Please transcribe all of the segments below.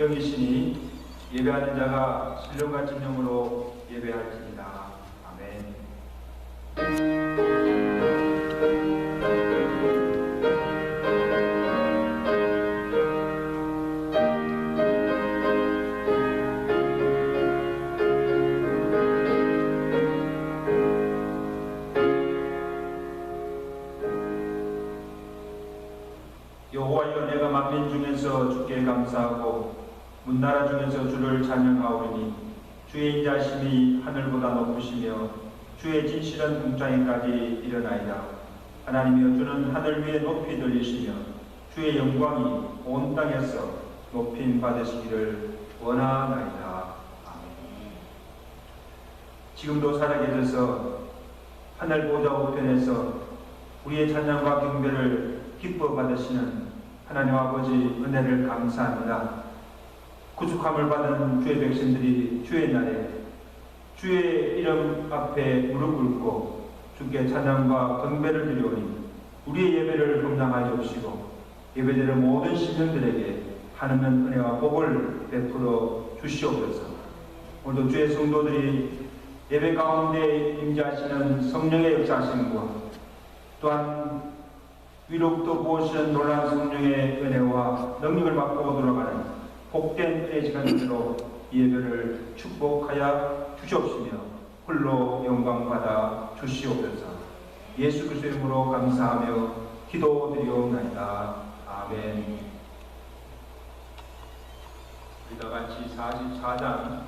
영이시니 예배하는 자가 신령과 진정으로 예배할지니라. 아멘. 여호와여, 내가 만민 중에서 주께 감사하고 문나라 중에서 주를 찬양하오니 주의 인자심이 하늘보다 높으시며 주의 진실은 궁창에까지 일어나이다. 하나님이여, 주는 하늘 위에 높이 들리시며 주의 영광이 온 땅에서 높임 받으시기를 원하나이다. 아멘. 지금도 살아계셔서 하늘 보좌 우편에서 우리의 찬양과 경배를 기뻐 받으시는 하나님 아버지 은혜를 감사합니다. 구속함을 받은 주의 백성들이 주의 날에 주의 이름 앞에 무릎 꿇고 주께 찬양과 경배를 드리오니 우리의 예배를 감당하여 주시고 예배드리는 모든 신령들에게 하나님 은혜와 복을 베풀어 주시옵소서. 오늘도 주의 성도들이 예배 가운데 임재하시는 성령의 역사하심과 또한 위로부터 부어주시는 놀라운 성령의 은혜와 능력을 받고 돌아가는 복된 은혜의 시간으로 예배를 축복하여 주시옵시며 홀로 영광받아 주시옵소서. 예수 그리스도의 이름으로 감사하며 기도드리옵나이다. 아멘. 우리 다 같이 44장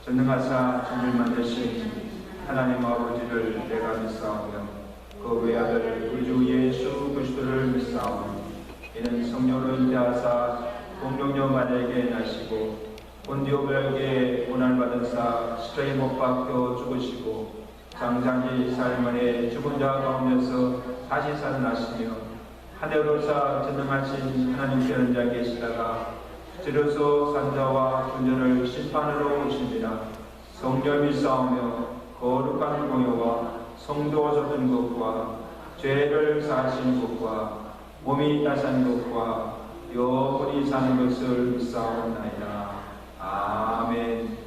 전능하사 천일만 되신 하나님 아버지를 내가 믿사오며 그 외아들 우리 주 예수 그리스도를 믿사오니 이는 성령으로 인자하사 동정녀 마리아에게 나시고 본디오벨에게 고난받은 사 십자가에 못 박혀 죽으시고 장자기 삶만에 죽은 자 가운데서 다시 살아나시며 하늘로 사 전능하신 하나님께 앉아 계시다가 들어서 산자와 군전을 심판으로 오십니다. 성령이 싸우며 거룩한 공효와 성도 젖은 것과 죄를 사하신 것과 몸이 따산 것과 영원히 사는 것을 믿사옵나이다. 아멘.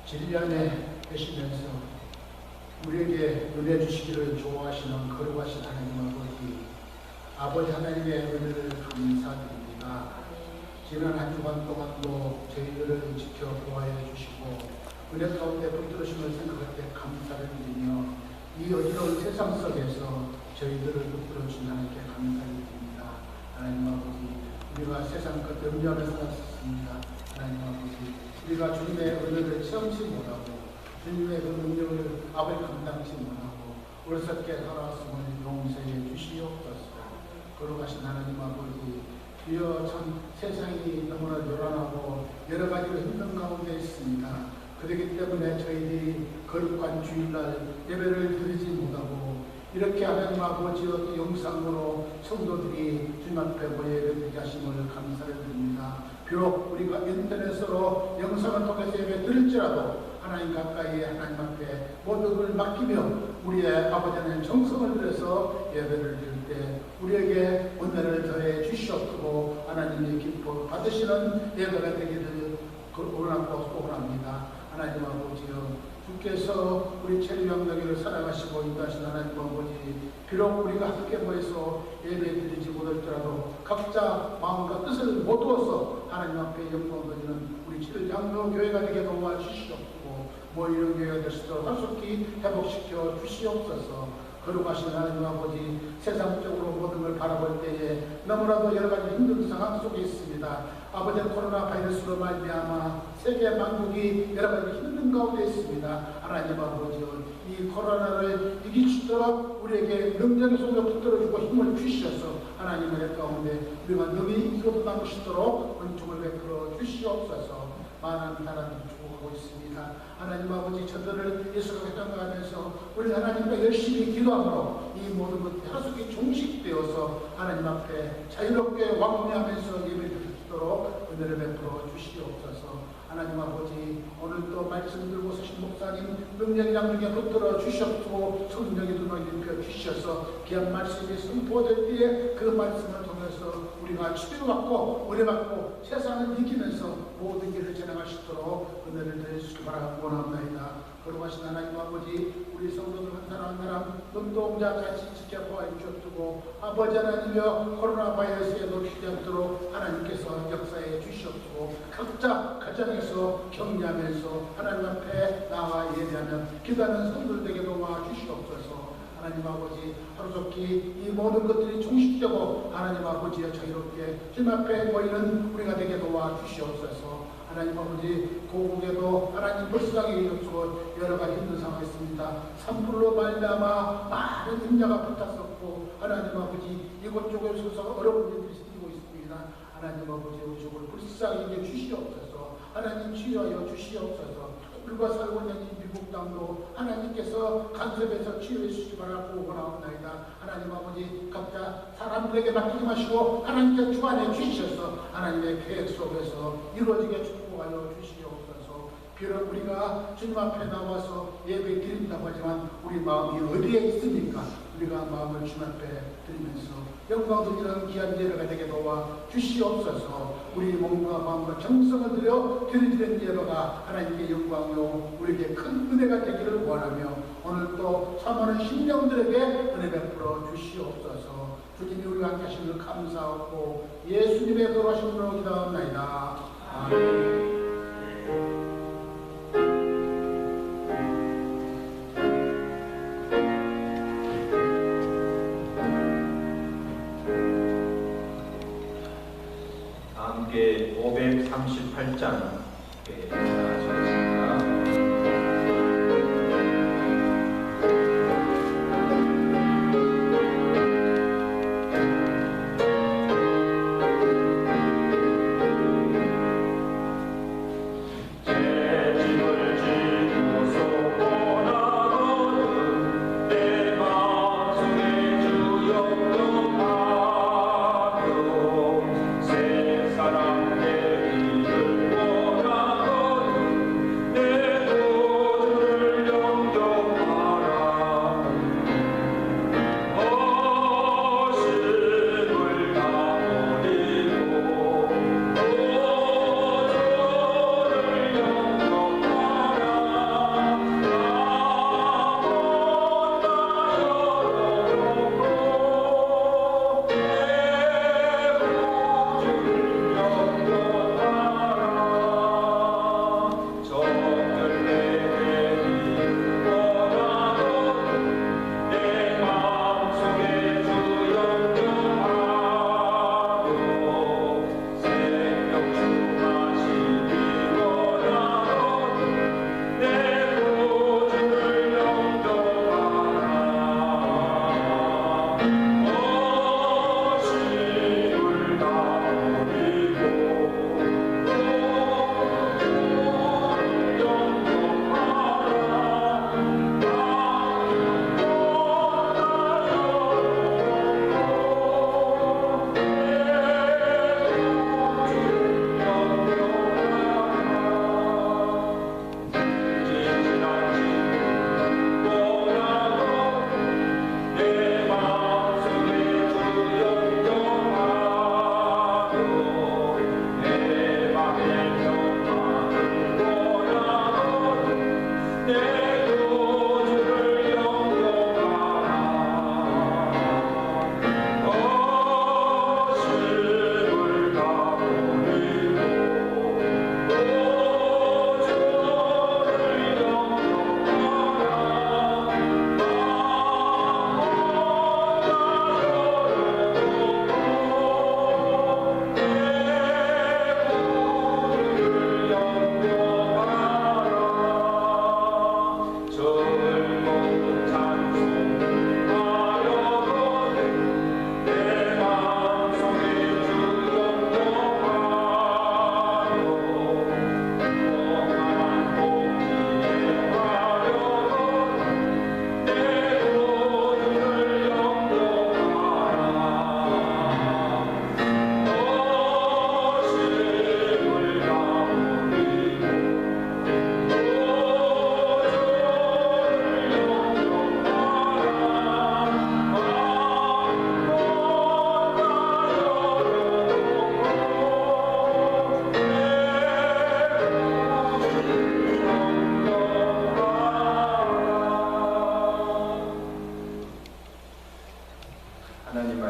진리 안에 계시면서 우리에게 은혜 주시기를 좋아하시는 거룩하신 하나님 아버지 하나님의 은혜를 감사드립니다. 지난 한 주간 동안도 저희들을 지켜 보호하여 주시고 은혜 가운데 붙들으심을 생각할 때 감사를 드리며 이 어지러운 세상 속에서 저희들을 붙들어 주신 하나님께 감사를 드립니다. 하나님 아버지, 우리가 세상 끝 염려하며 살았습니다. 하나님 아버지, 우리가 주님의 은혜를 체험치 못하고 주님의 그 능력을 아버지 감당치 못하고 어리석게 살아왔음을 용서해 주시옵소서. 거룩하신 하나님 아버지, 주여 참 세상이 너무나 요란하고 여러 가지로 힘든 가운데 있습니다. 그렇기 때문에 저희들이 거룩한 주일날 예배를 드리지 못하고 이렇게 하나님 아버지의 영상으로 성도들이 주님 앞에 모여 예배드리게 하심을 감사를 드립니다. 비록 우리가 인터넷으로 영상을 통해서 예배 드릴지라도 하나님 가까이 하나님 앞에 모든 걸 맡기며 우리의 아버지 하나님 정성을 들여서 예배를 드릴 때 우리에게 은혜를 더해 주시옵고 하나님의 기뻐 받으시는 예배가 되기를 원하고 소원합니다. 하나님 아버지여, 주께서 우리 체리명령회를 살아가시고 인도하신 하나님 아버지, 비록 우리가 함께 모여서 예배드리지 못할지라도 각자 마음과 뜻을 모두어서 하나님 앞에 영광 드리는 우리 체리장로교회가 되게 도와주시옵고 이런 교회가 될 수 있도록 하속히 회복시켜 주시옵소서. 거룩하신 하나님 아버지, 세상적으로 모든 걸 바라볼 때에 너무나도 여러 가지 힘든 상황 속에 있습니다. 아버지, 코로나 바이러스로 말미암아 세계 만국이 여러 가지 힘든 가운데 있습니다. 하나님 아버지, 이 코로나를 이기시도록 우리에게 능력의 손을 붙들어주고 힘을 주시어서 하나님의 가운데 우리가 능히 이기고 남으시도록 은총을 베풀어 주시옵소서. 많은 사람들이 죽어가고 있습니다. 하나님 아버지, 저들을 예수가 생각하면서 우리 하나님과 열심히 기도함으로 이 모든 것들이 하속히 종식되어서 하나님 앞에 자유롭게 왕래하면서 예배드릴 수 있도록 은혜를 베풀어 주시옵소서. 하나님 아버지, 오늘도 말씀 들고 서신 목사님 능력이랑 능력 붙들어 주셨고 성령의 눈을 입혀 주셔서 귀한 말씀이 선포될 때에 그 말씀을 통해서 우리가 치료받고 은혜받고 세상을 이기면서 모든 일을 진행하시도록 은혜를 드리시기 바라고 원합니다. 거룩하신 하나님 아버지, 우리 성도들 한 사람 한 사람 눈동자 같이 지켜보아 주셨고 아버지 하나님여, 코로나 바이러스에 놓치지 않도록 하나님께서 역사해 주셨고 각자 가정에서 격려하면서 하나님 앞에 나와 예배하며 기도하는 성도들에게 도와 주시옵소서. 하나님 아버지, 하루속히 이 모든 것들이 종식되고 하나님 아버지여 자유롭게 주님 앞에 모이는 우리가 되게 도와 주시옵소서. 하나님 아버지, 고국에도 하나님 불쌍히 이루고 여러 가지 힘든 상황이 있습니다. 산불로 말미암아 많은 임자가 붙었었고 하나님 아버지, 이곳저곳에 있어서 어려운 일들이 생기고 있습니다. 하나님 아버지, 우리 주를 불쌍히 여겨 주시옵소서. 하나님 치유하여 주시옵소서. 우리가 살고 있는 이 미국 땅도 하나님께서 간섭해서 치유해 주시기 바라고 원하옵나이다. 하나님 아버지, 각자 사람들에게 맡기지 마시고 하나님께 주관해 주셔서 하나님의 계획 속에서 이루어지게 축복하여 주시옵소서. 비록 우리가 주님 앞에 나와서 예배 드린다고 하지만 우리 마음이 어디에 있습니까? 우리가 마음을 주님 앞에 드리면서 영광 드리는 귀한 예배가 되게 도와 주시옵소서. 우리 몸과 마음과 정성을 들여 드리는 예배가 하나님께 영광으로 우리에게 큰 은혜가 되기를 원하며 오늘 또 사모하는 심령들에게 은혜 베풀어 주시옵소서. 주님이 우리와 함께 하시는 감사하고 예수님의 거룩하심으로 기도하옵나이다. 아멘. 함께 538장 하겠습니다.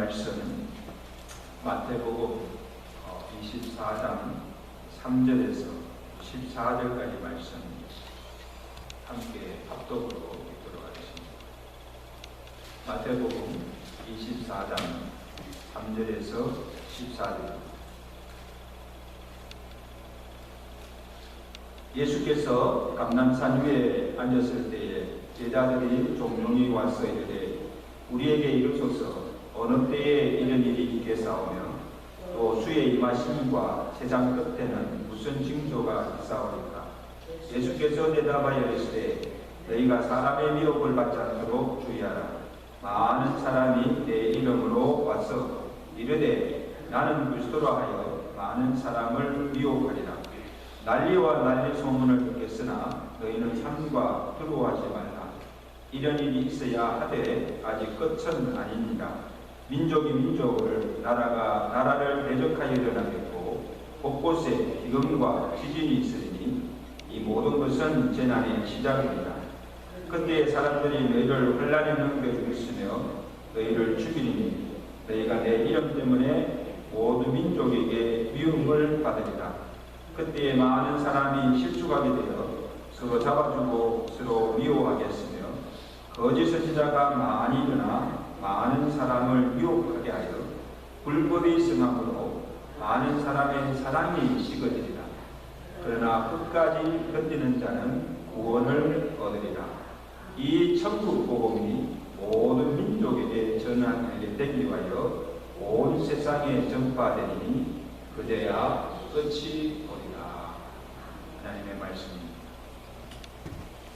말씀 마태복음 24장 3절에서 14절까지 말씀 함께 합독으로 읽도록 하겠습니다. 마태복음 24장 3절에서 14절. 예수께서 감람산 위에 앉았을 때에 제자들이 종용이 와서 이르되 우리에게 이르소서 어느 때에 이런 일이 있겠사오며 또 주의 임하심과 세상 끝에는 무슨 징조가 있사오리까. 예수께서 대답하여 이르시되 너희가 사람의 미혹을 받지 않도록 주의하라. 많은 사람이 내 이름으로 와서 이르되 나는 그리스도라 하여 많은 사람을 미혹하리라. 난리와 난리 소문을 듣겠으나 너희는 삼가 두려워하지 말라. 이런 일이 있어야 하되 아직 끝은 아닙니다. 민족이 민족을 나라가 나라를 대적하여 일어나겠고 곳곳에 기근과 지진이 있으리니 이 모든 것은 재난의 시작입니다. 그때 사람들이 너희를 혼란에 넘겨주겠으며 너희를 죽이니 너희가 내 이름 때문에 모든 민족에게 미움을 받으리라. 그때 많은 사람이 실족하게 되어 서로 잡아주고 서로 미워하겠으며 거짓 선지자가 많이 일어나 많은 사람을 미혹하게 하여 불법이 승함으로 많은 사람의 사랑이 식어지리라. 그러나 끝까지 견디는 자는 구원을 얻으리라. 이 천국 복음이 모든 민족에게 전하게 되기 위하여 온 세상에 전파되리니 그제야 끝이 오리라. 하나님의 말씀입니다.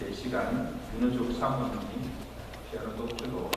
이 시간 윤호숙 사모님이 피아노 독주로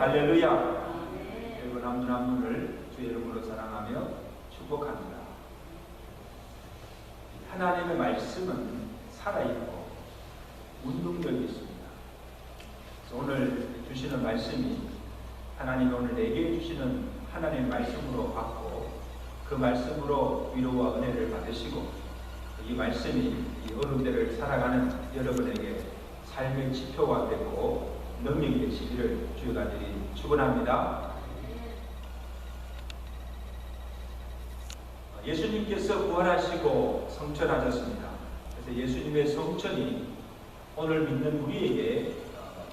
할렐루야. 여러분 한 분 한 분을 주의 이름으로 사랑하며 축복합니다. 하나님의 말씀은 살아있고 운동력이 있습니다. 그래서 오늘 주시는 말씀이 하나님이 오늘 내게 주시는 하나님의 말씀으로 받고 그 말씀으로 위로와 은혜를 받으시고 이 말씀이 이 어른들을 살아가는 여러분에게 삶의 지표가 되고 능력이 되시기를 주의 간절히 축원합니다. 예수님께서 부활하시고 성천하셨습니다. 그래서 예수님의 성천이 오늘 믿는 우리에게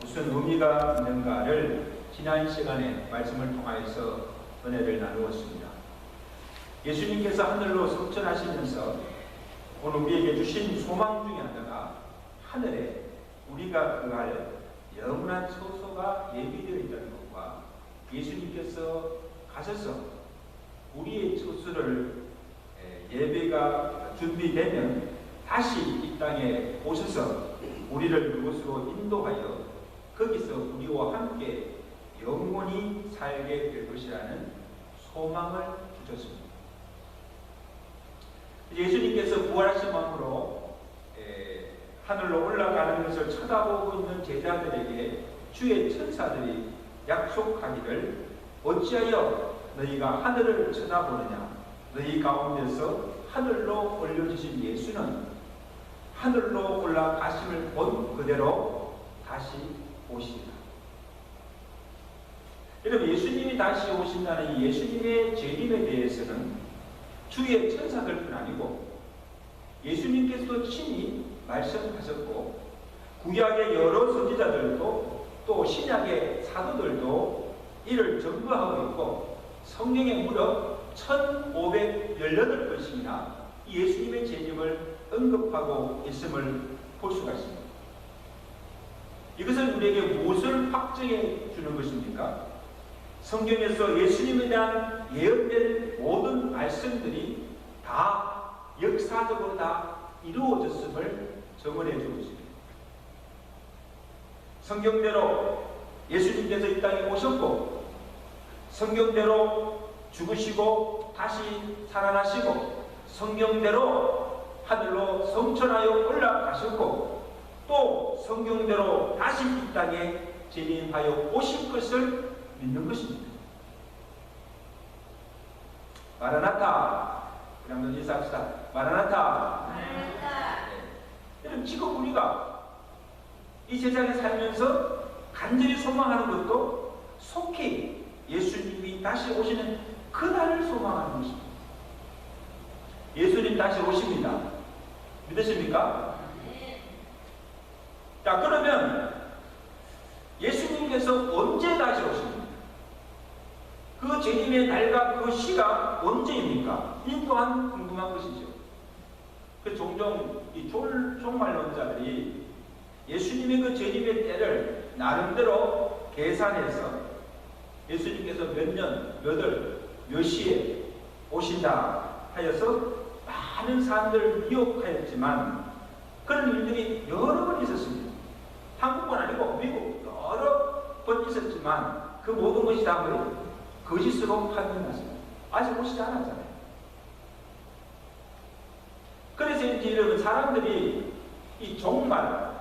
무슨 의미가 있는가를 지난 시간에 말씀을 통하여서 은혜를 나누었습니다. 예수님께서 하늘로 성천하시면서 오늘 우리에게 주신 소망 중에 하나가 하늘에 우리가 그할 영원한 처소가 예비되어 있다는 것과 예수님께서 가셔서 우리의 처소를 예배가 준비되면 다시 이 땅에 오셔서 우리를 그곳으로 인도하여 거기서 우리와 함께 영원히 살게 될 것이라는 소망을 주셨습니다. 예수님께서 부활하신 마음으로 하늘로 올라가는 것을 쳐다보고 있는 제자들에게 주의 천사들이 약속하기를 어찌하여 너희가 하늘을 쳐다보느냐. 너희 가운데서 하늘로 올려주신 예수는 하늘로 올라가심을 본 그대로 다시 오시리라. 여러분 예수님이 다시 오신다는 이 예수님의 재림에 대해서는 주의 천사들뿐 아니고 예수님께서도 친히 말씀하셨고 구약의 여러 선지자들도 또 신약의 사도들도 이를 증거하고 있고 성경에 무려 1518번씩이나 예수님의 재림을 언급하고 있음을 볼 수가 있습니다. 이것은 우리에게 무엇을 확증해 주는 것입니까? 성경에서 예수님에 대한 예언된 모든 말씀들이 다 역사적으로 다 이루어졌음을 증언해 주고 있습니다. 성경대로 예수님께서 이 땅에 오셨고 성경대로 죽으시고 다시 살아나시고 성경대로 하늘로 성천하여 올라가셨고 또 성경대로 다시 이 땅에 재림하여 오실 것을 믿는 것입니다. 마라나타. 그럼 한번 인사합시다. 마라나타. 여러분 지금 우리가 이 세상에 살면서 간절히 소망하는 것도 속히 예수님이 다시 오시는 그날을 소망하는 것입니다. 예수님 다시 오십니다. 믿으십니까? 자, 그러면 예수님께서 언제 다시 오십니까? 그 재림의 날과 그 시가 언제입니까? 이 또한 궁금한 것이죠. 그 종종 이 종말론자들이 예수님의 그 재림의 때를 나름대로 계산해서 예수님께서 몇 년, 몇 월, 몇 시에 오신다 하여서 많은 사람들을 미혹하였지만 그런 일들이 여러 번 있었습니다. 한국뿐 아니고 미국 여러 번 있었지만 그 모든 것이 다 거짓으로 판명났습니다. 아직 오시지 않았잖아요. 그래서 이제 여러분 사람들이 이 종말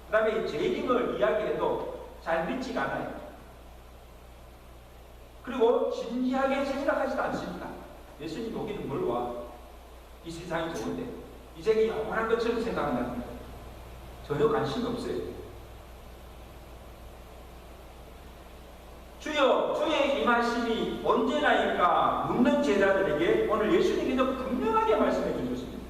그 다음에 이 재림을 이야기해도 잘 믿지가 않아요. 그리고 진지하게 생각하지도 않습니다. 예수님 오기는 뭘 와? 이 세상이 좋은데 이 세상이 영원한 것처럼 생각한다는 거예요. 전혀 관심이 없어요. 주여 주의 이 말씀이 언제나일까 묻는 제자들에게 오늘 예수님께서 분명하게 말씀해 주셨습니다.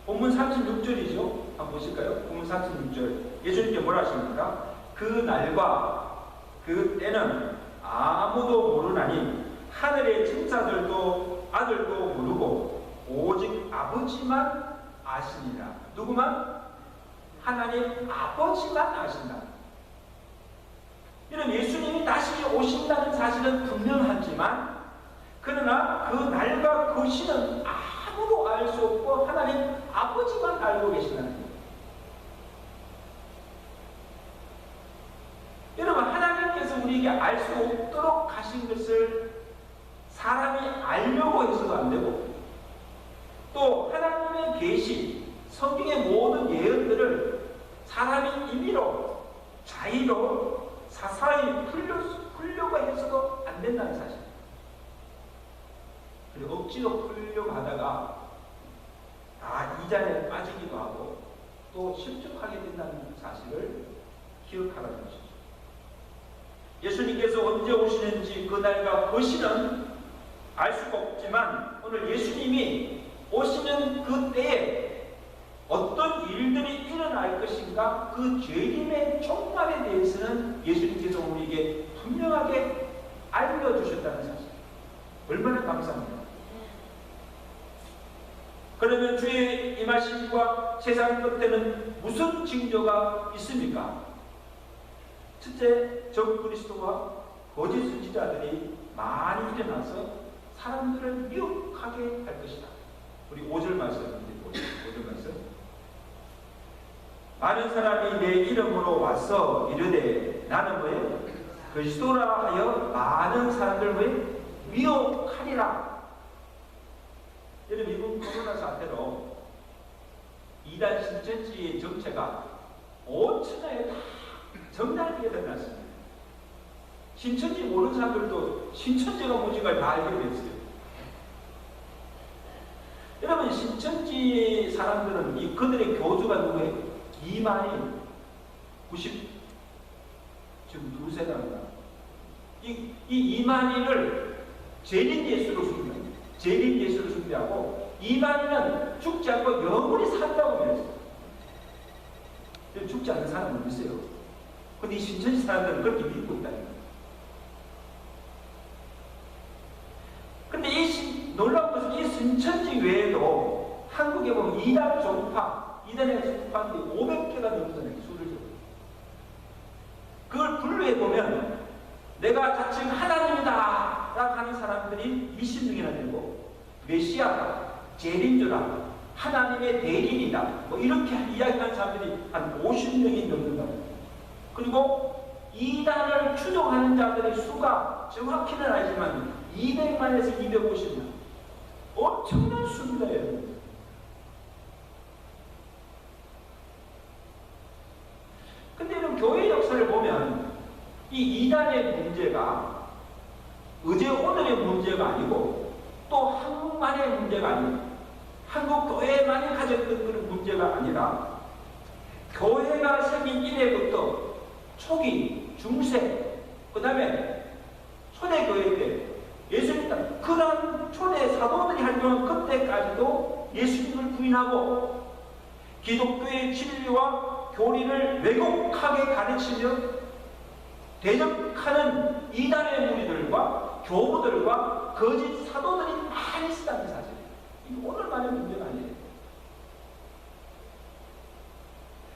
본문 36절이죠. 한번 보실까요? 본문 36절 예수님께 뭐라 하십니까? 그 날과 그 때는 아무도 모르나니 하늘의 천사들도 아들도 모르고 오직 아버지만 아시니라. 누구만? 하나님 아버지만 아신다. 이런 예수님이 다시 오신다는 사실은 분명하지만 그러나 그 날과 그 시는 아무도 알 수 없고 하나님 아버지만 알고 계신다는 거예요. 여러분 하나님께서 우리에게 알 수 없도록 하신 것을 사람이 알려고 해서도 안 되고, 또 하나님의 계시, 성경의 모든 예언들을 사람이 임의로 자의로 사사히 풀려고 해서도 안 된다는 사실. 그리고 억지로 풀려고 하다가 이단에 빠지기도 하고 또 실족하게 된다는 사실을 기억하라는 것이죠. 예수님께서 언제 오시는지 그날과 그 시는 알 수가 없지만 오늘 예수님이 오시는 그 때에 어떤 일들이 일어날 것인가, 그 재림의 종말에 대해서는 예수님께서 우리에게 분명하게 알려주셨다는 사실. 얼마나 감사합니다. 그러면 주의 임하심과 세상 끝에는 무슨 징조가 있습니까? 첫째, 적그리스도와 거짓 선지자들이 많이 일어나서 사람들을 미혹하게 할 것이다. 우리 5절 말씀입니다. 5절 말씀. 많은 사람이 내 이름으로 와서 이르되 나는 뭐예요? 그리스도라 하여 많은 사람들 왜 미혹하리라. 여러분, 이번 코로나 사태로 이단 신천지의 정체가 5천하에 다 정날게 드러났습니다. 신천지 모르는 사람들도 신천지가 뭔지를 다 알게 됐어요. 여러분, 신천지 사람들은 그들의 교주가 누구예요? 이만희 90 지금 2세랍니다. 이 이만희를 재림 예수로 숭배합니다. 재림 예수로 숭배하고, 이만희는 죽지 않고 영원히 산다고 믿었어요. 죽지 않는 사람은 있어요. 근데 이 신천지 사람들은 그렇게 믿고 있다는 거예요. 근데 놀라운 것은 이 신천지 외에도 한국에 보면 이단 종파, 이단에 속한 게 500개가 넘잖아요. 수를 줘. 그걸 분류해 보면 내가 자칭 하나님이다 라고 하는 사람들이 20명이나 되고, 메시아다, 재림주다, 하나님의 대리인이다, 뭐 이렇게 이야기하는 사람들이 한 50명이 넘는다고. 그리고 이단을 추종하는 자들의 수가 정확히는 알지만 200만에서 250만, 엄청난 수입니다. 여러분. 근데 이런 교회 역사를 보면 이 이단의 문제가 어제 오늘의 문제가 아니고, 또 한국만의 문제가 아니고, 한국 교회만이 가졌던 그런 문제가 아니라, 교회가 생긴 이래부터 초기, 중세, 그 다음에 초대교회 때 예수님, 그런 초대 사도들이 활동한 그때까지도 예수님을 부인하고 기독교의 진리와 교리를 왜곡하게 가르치며 대적하는 이단의 무리들과 교부들과 거짓 사도들이 많이 있다는 사실이에요. 이게 오늘만의 문제가 아니에요.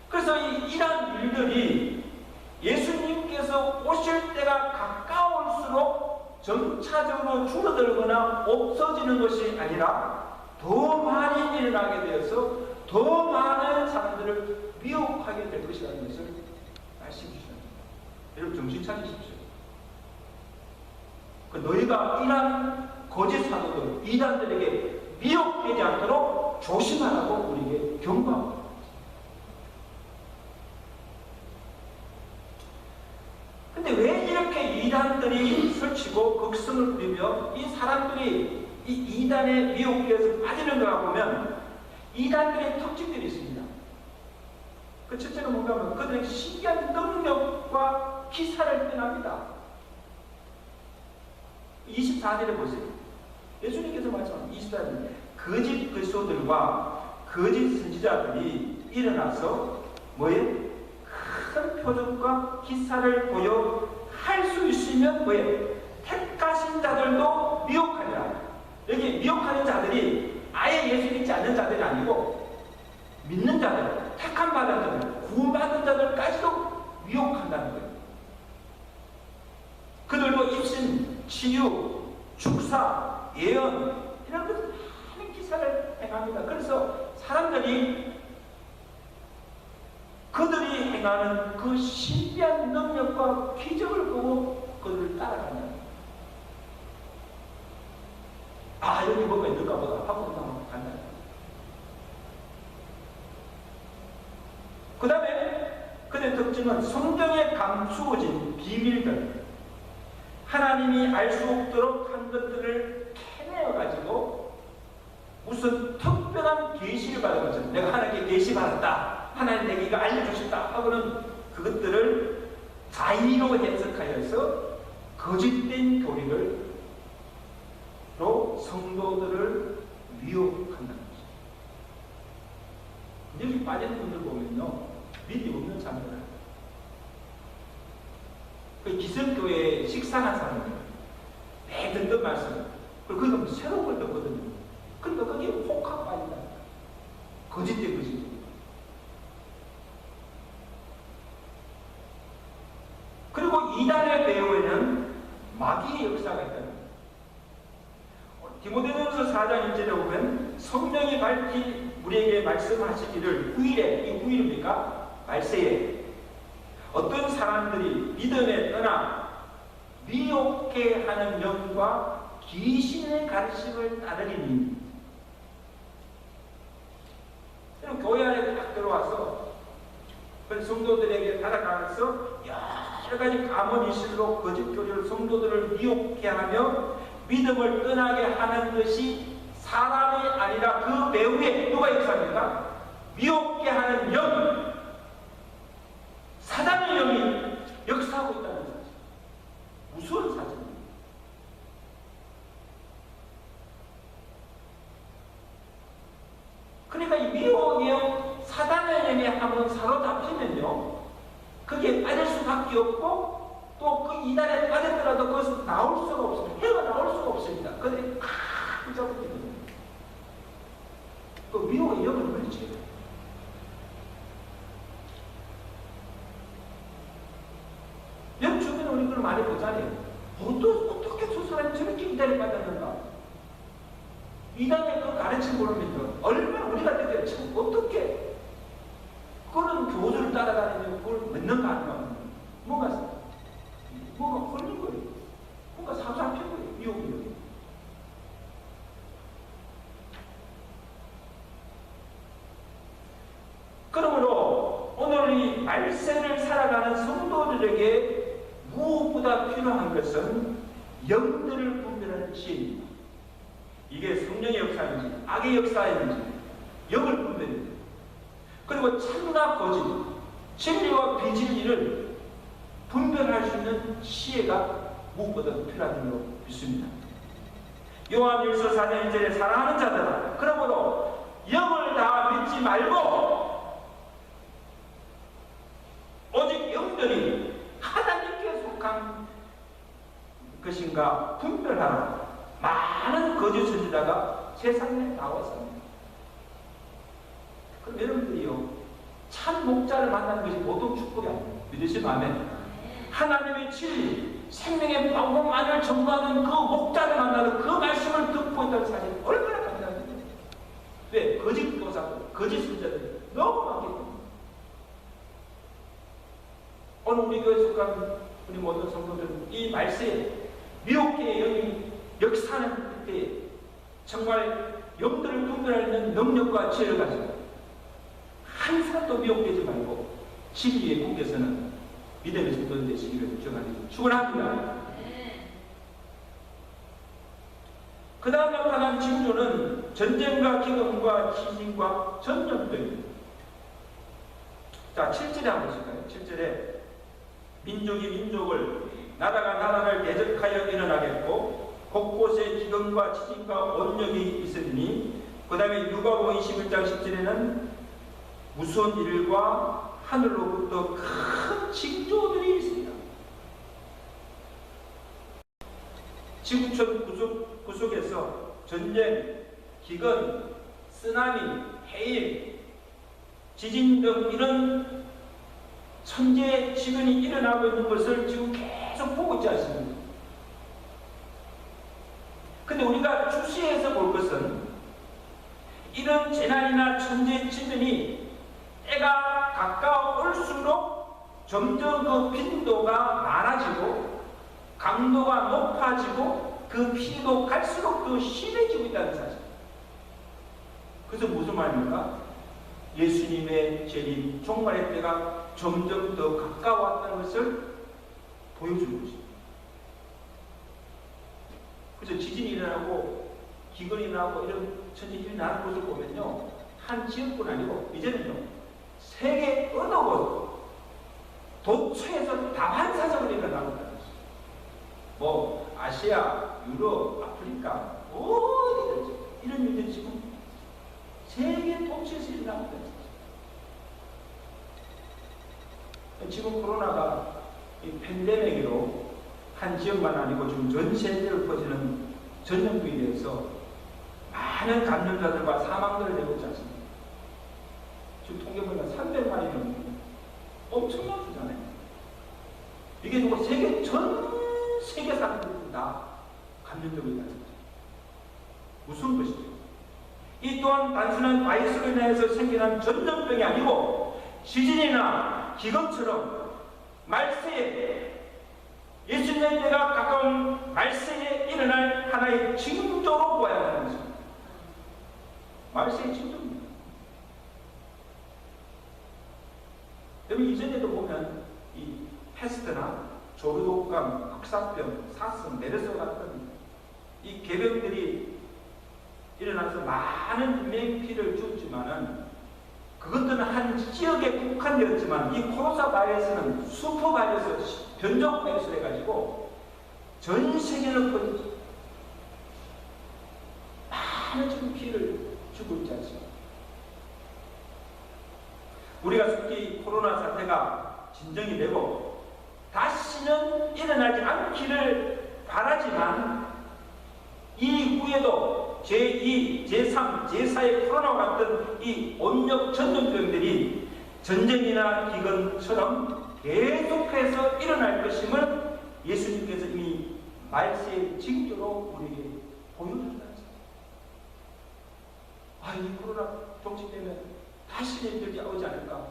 그래서 이러한 일들이 예수님께서 오실 때가 가까울수록 점차적으로 줄어들거나 없어지는 것이 아니라 더 많이 일어나게 되어서 더 많은 사람들을 미혹하게 될 것이라는 것을 말씀해 주십니다. 여러분, 정신 차리십시오. 너희가 이러한 거짓 사도들, 이단들에게 미혹되지 않도록 조심하라고 우리에게 경고합니다. 근데 왜 이렇게 이단들이 설치고 극성을 부리며 이 사람들이 이 이단의 미혹에서 빠지는가 보면 이단들의 특징들이 있습니다. 그 첫째가 뭔가 하면 그들의 신기한 능력과 기사를 빼납니다. 24절에 보세요. 예수님께서 말씀하신 24절, 거짓 그리스도들과 거짓 선지자들이 일어나서 뭐예요? 큰 표적과 기사를 보여 할 수 있으면 뭐예요? 택하신 자들도 미혹하리라. 여기 미혹하는 자들이 아예 예수 믿지 않는 자들이 아니고 믿는 자들, 택함 받은 자들, 구원받은 자들까지도 미혹한다는 거예요. 그들도 입신, 치유, 축사, 예언 이런 것들 많은 기사를 행합니다. 그래서 사람들이 그들이 행하는 그 신비한 능력과 기적을 보고 그를 따라간다. 아, 여기 뭐가 있는가 보다 하고 간다. 그 다음에 그의 특징은 성경에 감추어진 비밀들, 하나님이 알 수 없도록 한 것들을 캐내어 가지고 무슨 특별한 계시를 받은 것처럼, 내가 하나님께 계시 받았다, 하나님 내게 이거 알려주고 싶다 하고는 그것들을 자의로 해석하여서 거짓된 교리로 성도들을 미혹한다는 것입니다. 여기 빠진 분들 보면요, 믿음 없는 사람들, 그 기성교회에 식상한 사람들, 매 듣던 말씀, 그리고 그건 새로운 걸 듣거든요. 그러니까 거기에 혹하고 빠진다. 거짓된 거짓. 그리고 이단의 배후에는 마귀의 역사가 있다는 거예요. 디모데전서 4장 1절에 보면 성령이 밝히 우리에게 말씀하시기를, 후일에, 이 후일입니까? 말세에 어떤 사람들이 믿음에 떠나 미혹해 하는 영과 귀신의 가르침을 따르리니, 교회 안에 딱 들어와서 성도들에게 다가가서 여러 가지 가문이실로 거짓 교리를 성도들을 미혹해 하며 믿음을 떠나게 하는 것이 사람이 아니라 그 배후에 누가 역사합니까? 미혹해 하는 영, 사단의 영이 역사하고 있다는 사실. 무서운 사실입니다. 그러니까 이 미혹의 영, 사단의 영에 한번 사로잡히면요, 거기에 빠질 수밖에 없고, 또 그 이단에 빠졌더라도 그것은 나올 수가 없습니다. 해가 나올 수가 없습니다. 그들이 팍 붙잡게 됩니다. 그 미혹의 영을 물리쳐야 돼요. 역 주변에 우리 그걸 많이 보잖아요. 어떻게 저 사람이 저렇게 이단에 빠졌는가? 이단의 그 가르침 모르면 얼마나 우리가 느껴요. 참 어떻게 그런 교주를 따라다니면 그걸 믿는가 안 믿는가? 뭐가 걸린 거예요. 뭔가 사사핀 거예요. 미혹이. 그러므로 오늘 이 말세를 살아가는 성도들에게 무엇보다 필요한 것은 영들을 분별하는 지혜입니다. 이게 성령의 역사인지 악의 역사인지 영을 분별해요. 그리고 참나 거짓, 진리와 비진리를 분별할 수 있는 지혜가 무엇보다 필요하다고 믿습니다. 요한일서 4장 1절에 사랑하는 자들아, 그러므로 영을 다 믿지 말고 오직 영들이 하나님께 속한 것인가 분별하라. 많은 거짓 선지자가 세상에 나왔습니다. 그럼 여러분들이요, 참 목자를 만나는 것이 보통 축복이 아니에요. 믿으시면 아멘. 하나님의 진리, 생명의 방법만을 전부하는 그 목자를 만나는 그 말씀을 듣고 있다는 사실이 얼마나 감사합니까? 왜? 거짓 교사들, 거짓 선지자들이 너무 많기 때문에. 오늘 우리 교회 속한 우리 모든 성도들은 이 말세에 미혹계의 영이 역사하는 때에 정말 영들을 분별하는 능력과 지혜를 가지고 한 사람도 미혹되지 말고 진리의 국에서는 믿음의 성도들 되시기를 축원합니다. 그 다음 나타난 징조는 전쟁과 기근과 지진과 전염병입니다. 자, 7절에 한번 보실까요? 7절에 민족이 민족을, 나라가 나라를 대적하여 일어나겠고 곳곳에 기근과 지진과 온역이 있으니, 그 다음에 누가복음 21장 10절에는 무서운 일과 하늘로부터 큰 징조들이 있습니다. 지구촌 구석에서 전쟁, 기근, 쓰나미, 해일, 지진 등 이런 천재 지근이 일어나고 있는 것을 지금 계속 보고 있지 않습니까? 근데 우리가 주시해서 볼 것은 이런 재난이나 천재 지근이 때가 가까워 올수록 점점 그 빈도가 많아지고 강도가 높아지고 그 피도 갈수록 더 심해지고 있다는 사실. 그래서 무슨 말입니까? 예수님의 재림 종말의 때가 점점 더 가까웠다는 것을 보여주는 것입니다. 그래서 지진이 일어나고 기근이 일어나고 이런 천지 일어나는 것을 보면요, 한 지역뿐 아니고 이제는요, 세계 어느 곳 도처에서 다반사적으로 일어나고 있다는 것입니다. 뭐 아시아, 유럽, 아프리카 어디든지 이런 일들이 지금 세계 도처에서 일어나고 있다는 것입니다. 지금 코로나가 이 팬데믹으로 한 지역만 아니고 지금 전 세계로 퍼지는 전염병에 대해서 많은 감염자들과 사망자를 내고 있지 않습니까? 지금 통계 보면 300만이 넘는 엄청난 수잖아요. 이게 누가 전 세계 사람들이 다 감염되고 있다는 거죠. 무슨 것이죠? 이 또한 단순한 바이러스로 인해서 생겨난 전염병이 아니고 지진이나 기근처럼 말세에 예수님의 때가 가까운 말세에 일어날 하나의 징조로 보아야 하는 것입니다. 말세의 징조입니다. 여러분 이전에도 보면 이 패스트나 조류독감, 흑사병, 사슴, 메르스 같은 이 개병들이 일어나서 많은 인명피해를 줬지만은 그것들은 한 지역에 국한되었지만 이 코로나 바이러스는 슈퍼 바이러스, 변종 바이러스를 해가지고 전 세계를 퍼지죠. 많은 지금 피해를 주고 있지 않습니까? 우리가 속히 코로나 사태가 진정이 되고 다시는 일어나지 않기를 바라지만 이후에도 제2, 제3, 제4의 코로나와 같은 이 온역 전염병들이 전쟁이나 기근처럼 계속해서 일어날 것임을 예수님께서 이미 말세의 징조로 우리에게 보여주셨다. 이 코로나 종식되면 다시 일들이 오지 않을까?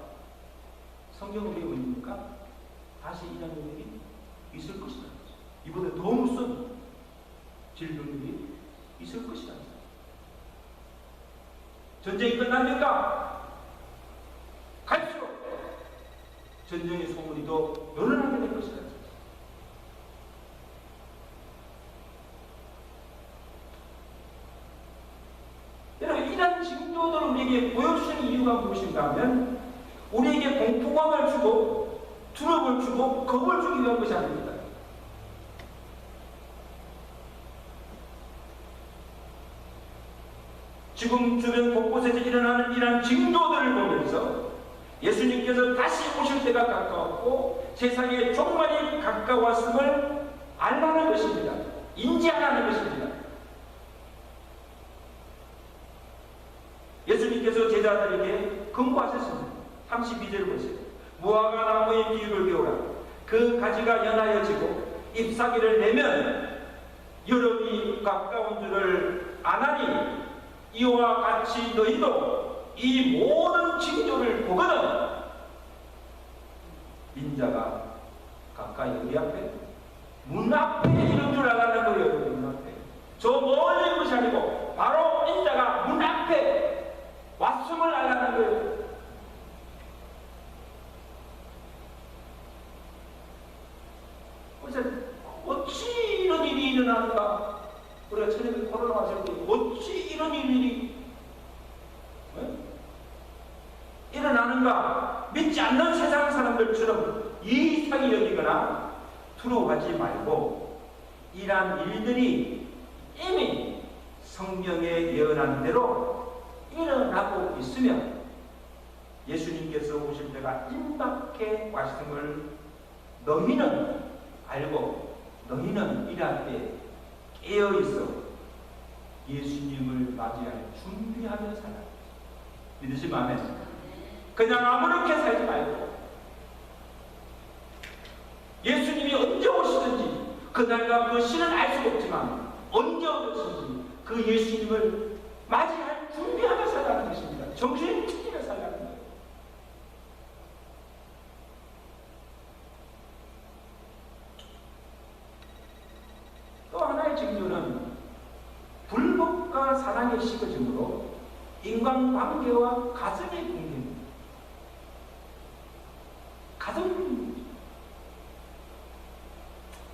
성경은 우리가 뭐입니까? 다시 이런 일이 있을 것이다. 이보다 더 무슨 질병들이 있을 것이다. 전쟁이 끝납니까? 갈수록 전쟁의 소문이 더 늘어나게 될 것이다. 여러분, 이런 징조들을 우리에게 보여주시는 이유가 무엇인가 하면 우리에게 공포감을 주고 두려움을 주고 겁을 주기 위한 것이 아닙니다. 지금 주변 곳곳에서 일어나는 이러한 징조들을 보면서 예수님께서 다시 오실 때가 가까웠고 세상의 종말이 가까웠음을 알라는 것입니다. 인지하라는 것입니다. 예수님께서 제자들에게 금고하셨습니다. 32절을 보세요. 무화과 나무의 비유를 배우라. 그 가지가 연하여지고 잎사귀를 내면 여름이 가까운 줄을 아나니 이와 같이 너희도 이 모든 징조를 보거든 인자가 가까이 우리 앞에 문 앞에 이런 줄 알았는 거예요. 여러분, 문 앞에 저 멀리 있는 것이 아니고 바로 인자가 문 앞에 왔음을 알았는 거예요. 그래서 어찌 이런 일이 일어나는가? 우리가 처음에 코로나 왔을 때 어찌 이런 일이 일어나는가? 믿지 않는 세상 사람들처럼 이상히 여기거나 두려워하지 말고 이러한 일들이 이미 성경에 예언한 대로 일어나고 있으며 예수님께서 오실 때가 임박해 왔음을 너희는 알고 너희는 이러할 때 깨어있어 예수님을 맞이할 준비하며 살아. 믿으시면 아멘. 그냥 아무렇게 살지 말고 예수님이 언제 오시든지 그날과 그 시는 알 수가 없지만 언제 오시든지 그 예수님을 맞이할 준비하며 살라는 것입니다. 정신을 차리며 살라는 거예요. 징조는 불법과 사랑의 식어짐으로 인간관계와 가정의 붕괴입니다. 가정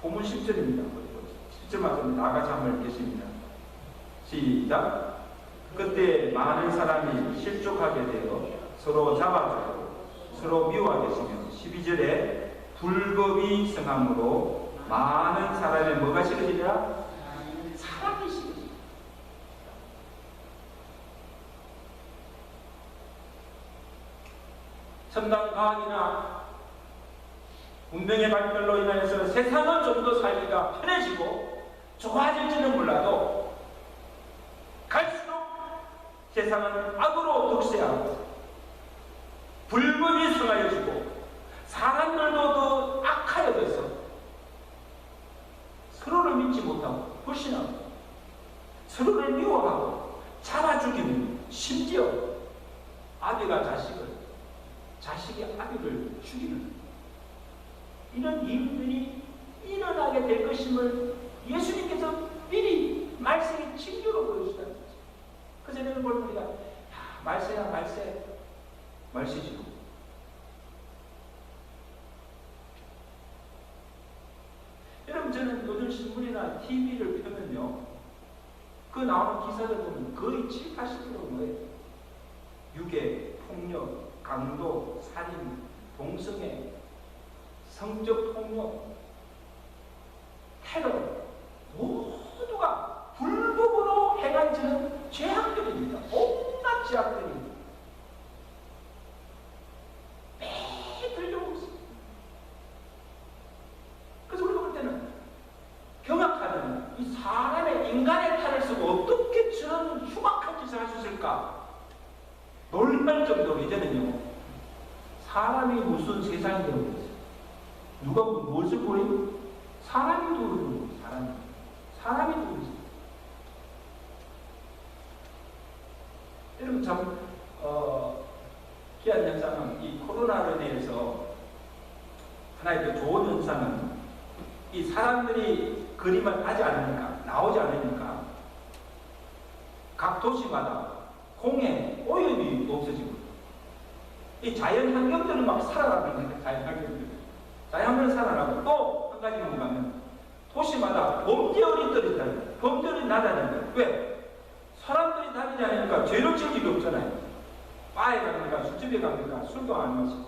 본문 10절입니다. 10절 말씀 나같이 한번 읽겠습니다. 시작. 그때 많은 사람이 실족하게 되어 서로 잡아주고 서로 미워하게 되며 12절에 불법이 성함으로 많은 사람의 뭐가 식어지리라? 사랑이 식어지리라. 첨단 과학이나 문명의 발달로 인하여서 세상은 좀 더 살기가 편해지고 좋아질지는 몰라도 갈수록 세상은 악으로 독세하고 불법이 성하여지고 사람들도 더 악하여져서 서로를 믿지 못하고 불신하고 서로를 미워하고 잡아 죽이는, 심지어 아비가 자식을, 자식이 아비를 죽이는 이런 일들이 일어나게 될 것임을 예수님께서 미리 말세의 징조로 보여주시다는 거죠. 그 전에 볼 우리가 말세야 말세, 말세지요. 여러분, 저는 요즘 신문이나 TV를 펴면요, 그 나오는 기사들 보면 거의 7, 80%가 뭐예요? 유괴, 폭력, 강도, 살인, 동성애, 성적 폭력, 테러, 모두가 불법으로 행한지는 죄악들입니다. 온갖 죄악들입니다. 매일 들려오고 있습니다. 그래서 우리가 볼 때는 경악하는 이 사람의 인간의 탈을 쓰고 어떻게 저런 흉악한 짓을 할 수 있을까? 놀랄 정도로 이제는요, 사람이 무슨 세상이 되고 있어요. 누가 무엇을 보여요? 사람이 도우는 거예요. 사람이 도우는 거예요. 여러분, 참 귀한 현상은 이 코로나로 인해서 하나의 그 좋은 현상은 이 사람들이 그림을 하지 않으니까, 나오지 않으니까 각 도시마다 공해, 오염이 없어지고 이 자연 환경들은 막 살아나는 거예요. 자연 환경들. 자연은 살아나고 또 한 가지 뭔가면 도시마다 범죄율이 떨어진다. 범죄율이 낮아지는 거예요. 왜? 사람들이 다니지 않으니까 죄를 지을 일이 없잖아요. 바에 갑니까? 술집에 갑니까? 술도 안 마시고.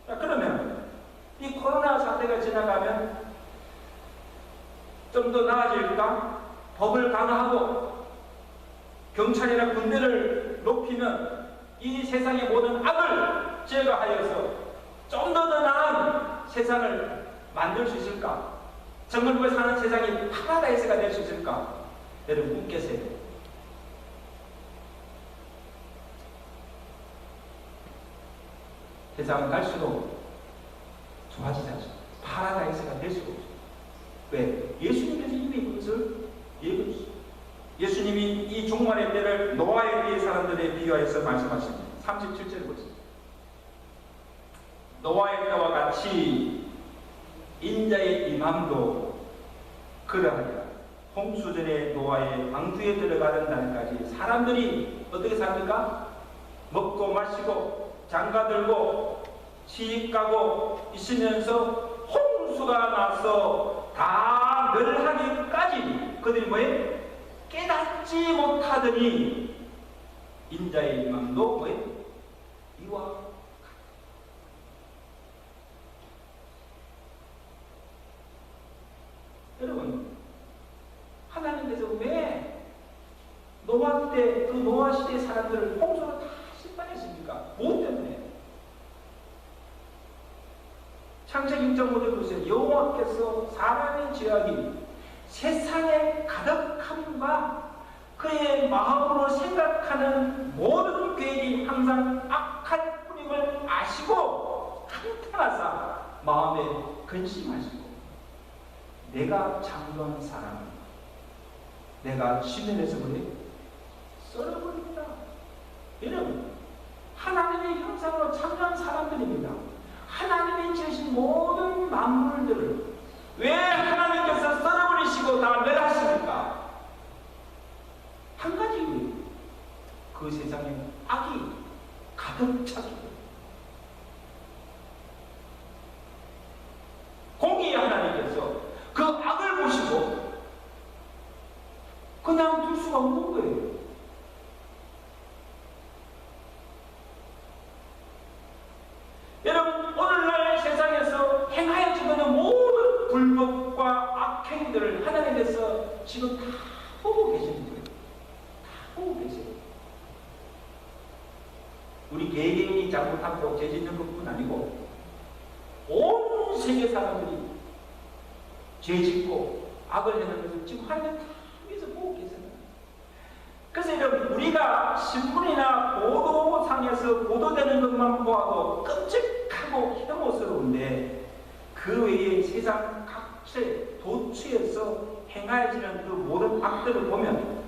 자, 그러면 이 코로나 사태가 지나가면 좀 더 나아질까? 법을 강화하고 경찰이나 군대를 높이면 이 세상의 모든 악을 제거하여서 좀 더 나은 세상을 만들 수 있을까? 정말 우리가 사는 세상이 파라다이스가 될 수 있을까? 여러분 꿈 깨세요. 세상은 갈수록 좋아지지 않습니다. 파라다이스가 될 수가 없습니다. 왜? 예수님께서 이미 그것을 예고해 주셨습니다. 예수님이 이 종말의 때를 노아에 대해 사람들에 비유하여서 말씀하십니다. 37절을 보십니다. 노아의 때와 같이 인자의 임함도 그러하리라. 홍수전에 노아의 방주에 들어가는 날까지 사람들이 어떻게 삽니까? 먹고 마시고 장가들고 시집가고 있으면서 홍수가 나서 다 멸하기까지 그들이 뭐예요? 깨닫지 못하더니 인자의 임함도 뭐예요? 이와 같다. 여러분, 하나님께서 왜 노아 때, 그 노아 시대의 사람들을 홍수로 다 심판했습니까? 무엇 때문에? 창세기 6.5절 보세요. 여호와께서 사람의 죄악이 세상에 가득함과 그의 마음으로 생각하는 모든 계획이 항상 악할 뿐임을 아시고 한탄하사 마음에 근심하시고 내가 창조한 사람, 내가 시면에서 보내 썰어버립니다. 여러분, 하나님의 형상으로 창조한 사람들입니다. 하나님이 지으신 모든 모든 만물들을 왜 하나님께서 썰어버리시고 다 멸하십니까? 한 가지, 그 세상에 악이 가득 차기. 공의의 하나님께서 그 악을 보시고 그냥 둘 수가 없는 거예요. 여러분, 오늘날 세상에서 행하여지고 있는 모든 불법과 악행들을 하나님께서 지금 다 보고 계시는 거예요. 다 보고 계세요. 우리 개개인이 잘못하고 죄 짓는 것뿐 아니고 온 세계 사람들이 죄 짓고 악을 하는 것을 지금 하나님 다 위에서 보고 계세요. 그래서 여러분, 우리가 신문이나 보도상에서 보도되는 것만 보아도 끔찍하고 혐오스러운데 그 외에 세상 각체, 도처에서 행하여지는 그 모든 악들을 보면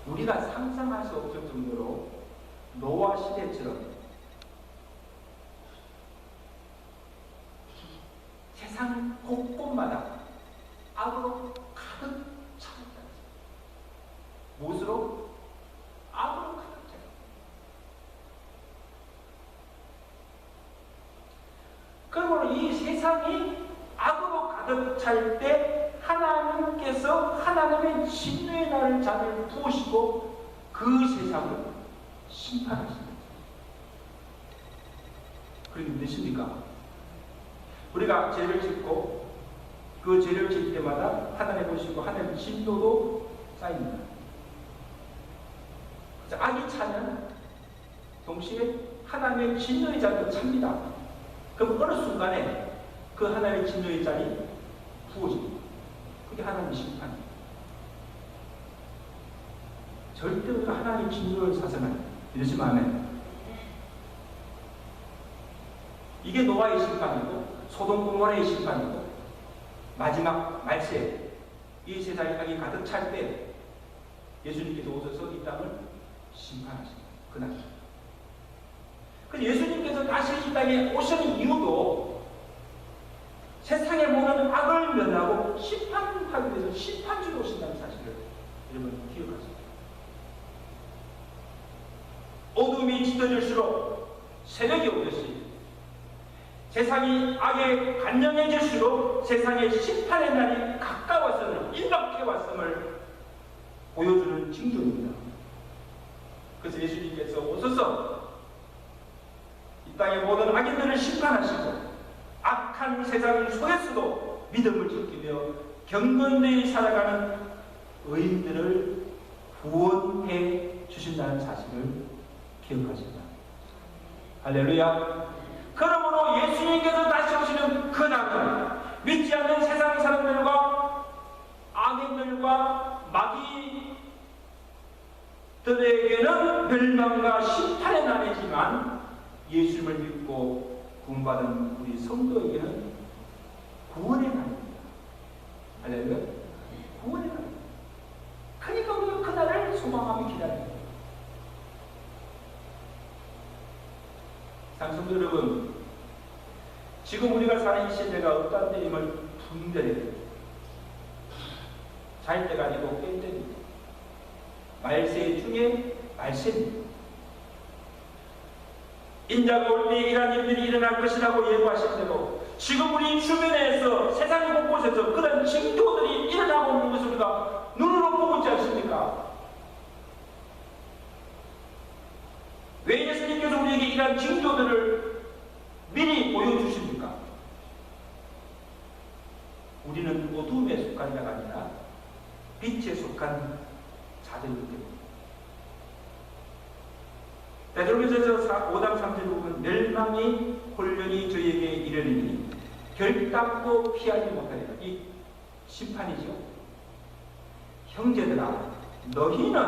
우리가 상상할 수 없을 정도로 노아 시대처럼 세상 곳곳마다 악으로 가득 차있다. 무엇으로? 악으로 가득 차있다. 그러므로 이 세상이 악으로 가득 찰 때 하나님께서 하나님의 진노의 날을 잔을 부으시고 그 세상을 심판하십니다. 그게 무엇입니까? 우리가 죄를 짓고 그 죄를 짓을 때마다 하나님 보시고 하나님 진노도 쌓입니다. 그래서 악이 차면 동시에 하나님의 진노의 잔도 찹니다. 그럼 어느 순간에 그 하나님의 진노의 잔이 부어집니다. 그게 하나님의 심판입니다. 절대 우리가 하나님의 진노를 사서는 이러시면 안 해요. 이게 노아의 심판이고 소돔 고모라의 심판이고 마지막 말세, 이 세상에 악이 가득 찰 때 예수님께서 오셔서 이 땅을 심판하십니다. 그날. 그래서 예수님께서 다시 이 땅에 오신 이유도 세상의 모든 악을 면하고 심판하기 위해서 심판주로 오신다는 사실을 여러분 기억하십시오. 어둠이 짙어질수록 새벽이 오듯이 세상이 악에 간영해질수록 세상의 심판의 날이 가까웠음을, 임박해 왔음을 보여주는 징조입니다. 그래서 예수님께서 오셔서 이 땅의 모든 악인들을 심판하시고 악한 세상 속에서도 믿음을 지키며 경건되이 살아가는 의인들을 구원해 주신다는 사실을 기억하십니다. 할렐루야. 그러므로 예수님께서 다시 오시는 그날은 믿지 않는 세상 사람들과 악인들과 마귀들에게는 멸망과 심판의 날이지만 예수님을 믿고 구원받은 우리 성도에게는 구원의 날입니다. 할렐루야. 구원의 날입니다. 그러니까 우리가 그날을 소망하며 기다립니다. 성도 여러분, 지금 우리가 사는 이 시대가 어떤 때임을 분별해야 됩니다. 잘 때가 아니고 깰 때입니다. 말세 중에 말세입니다. 인자가 올 때 이러한 일들이 일어날 것이라고 예고하실 때도 지금 우리 주변에서 세상 곳곳에서 그런 징조들이 일어나고 있는 것을 우리가 눈으로 보고 있지 않습니까? 왜 예수님께서 우리에게 이러한 징조들을 미리 보여주십니까? 우리는 어둠에 속한 자가 아니라 빛에 속한 자들이기 때문입니다. 베드로전서 5장 3절에 보면 멸망이 혼련이 저희에게 이르리니 결단코 피하지 못하리라. 이 심판이죠. 형제들아, 너희는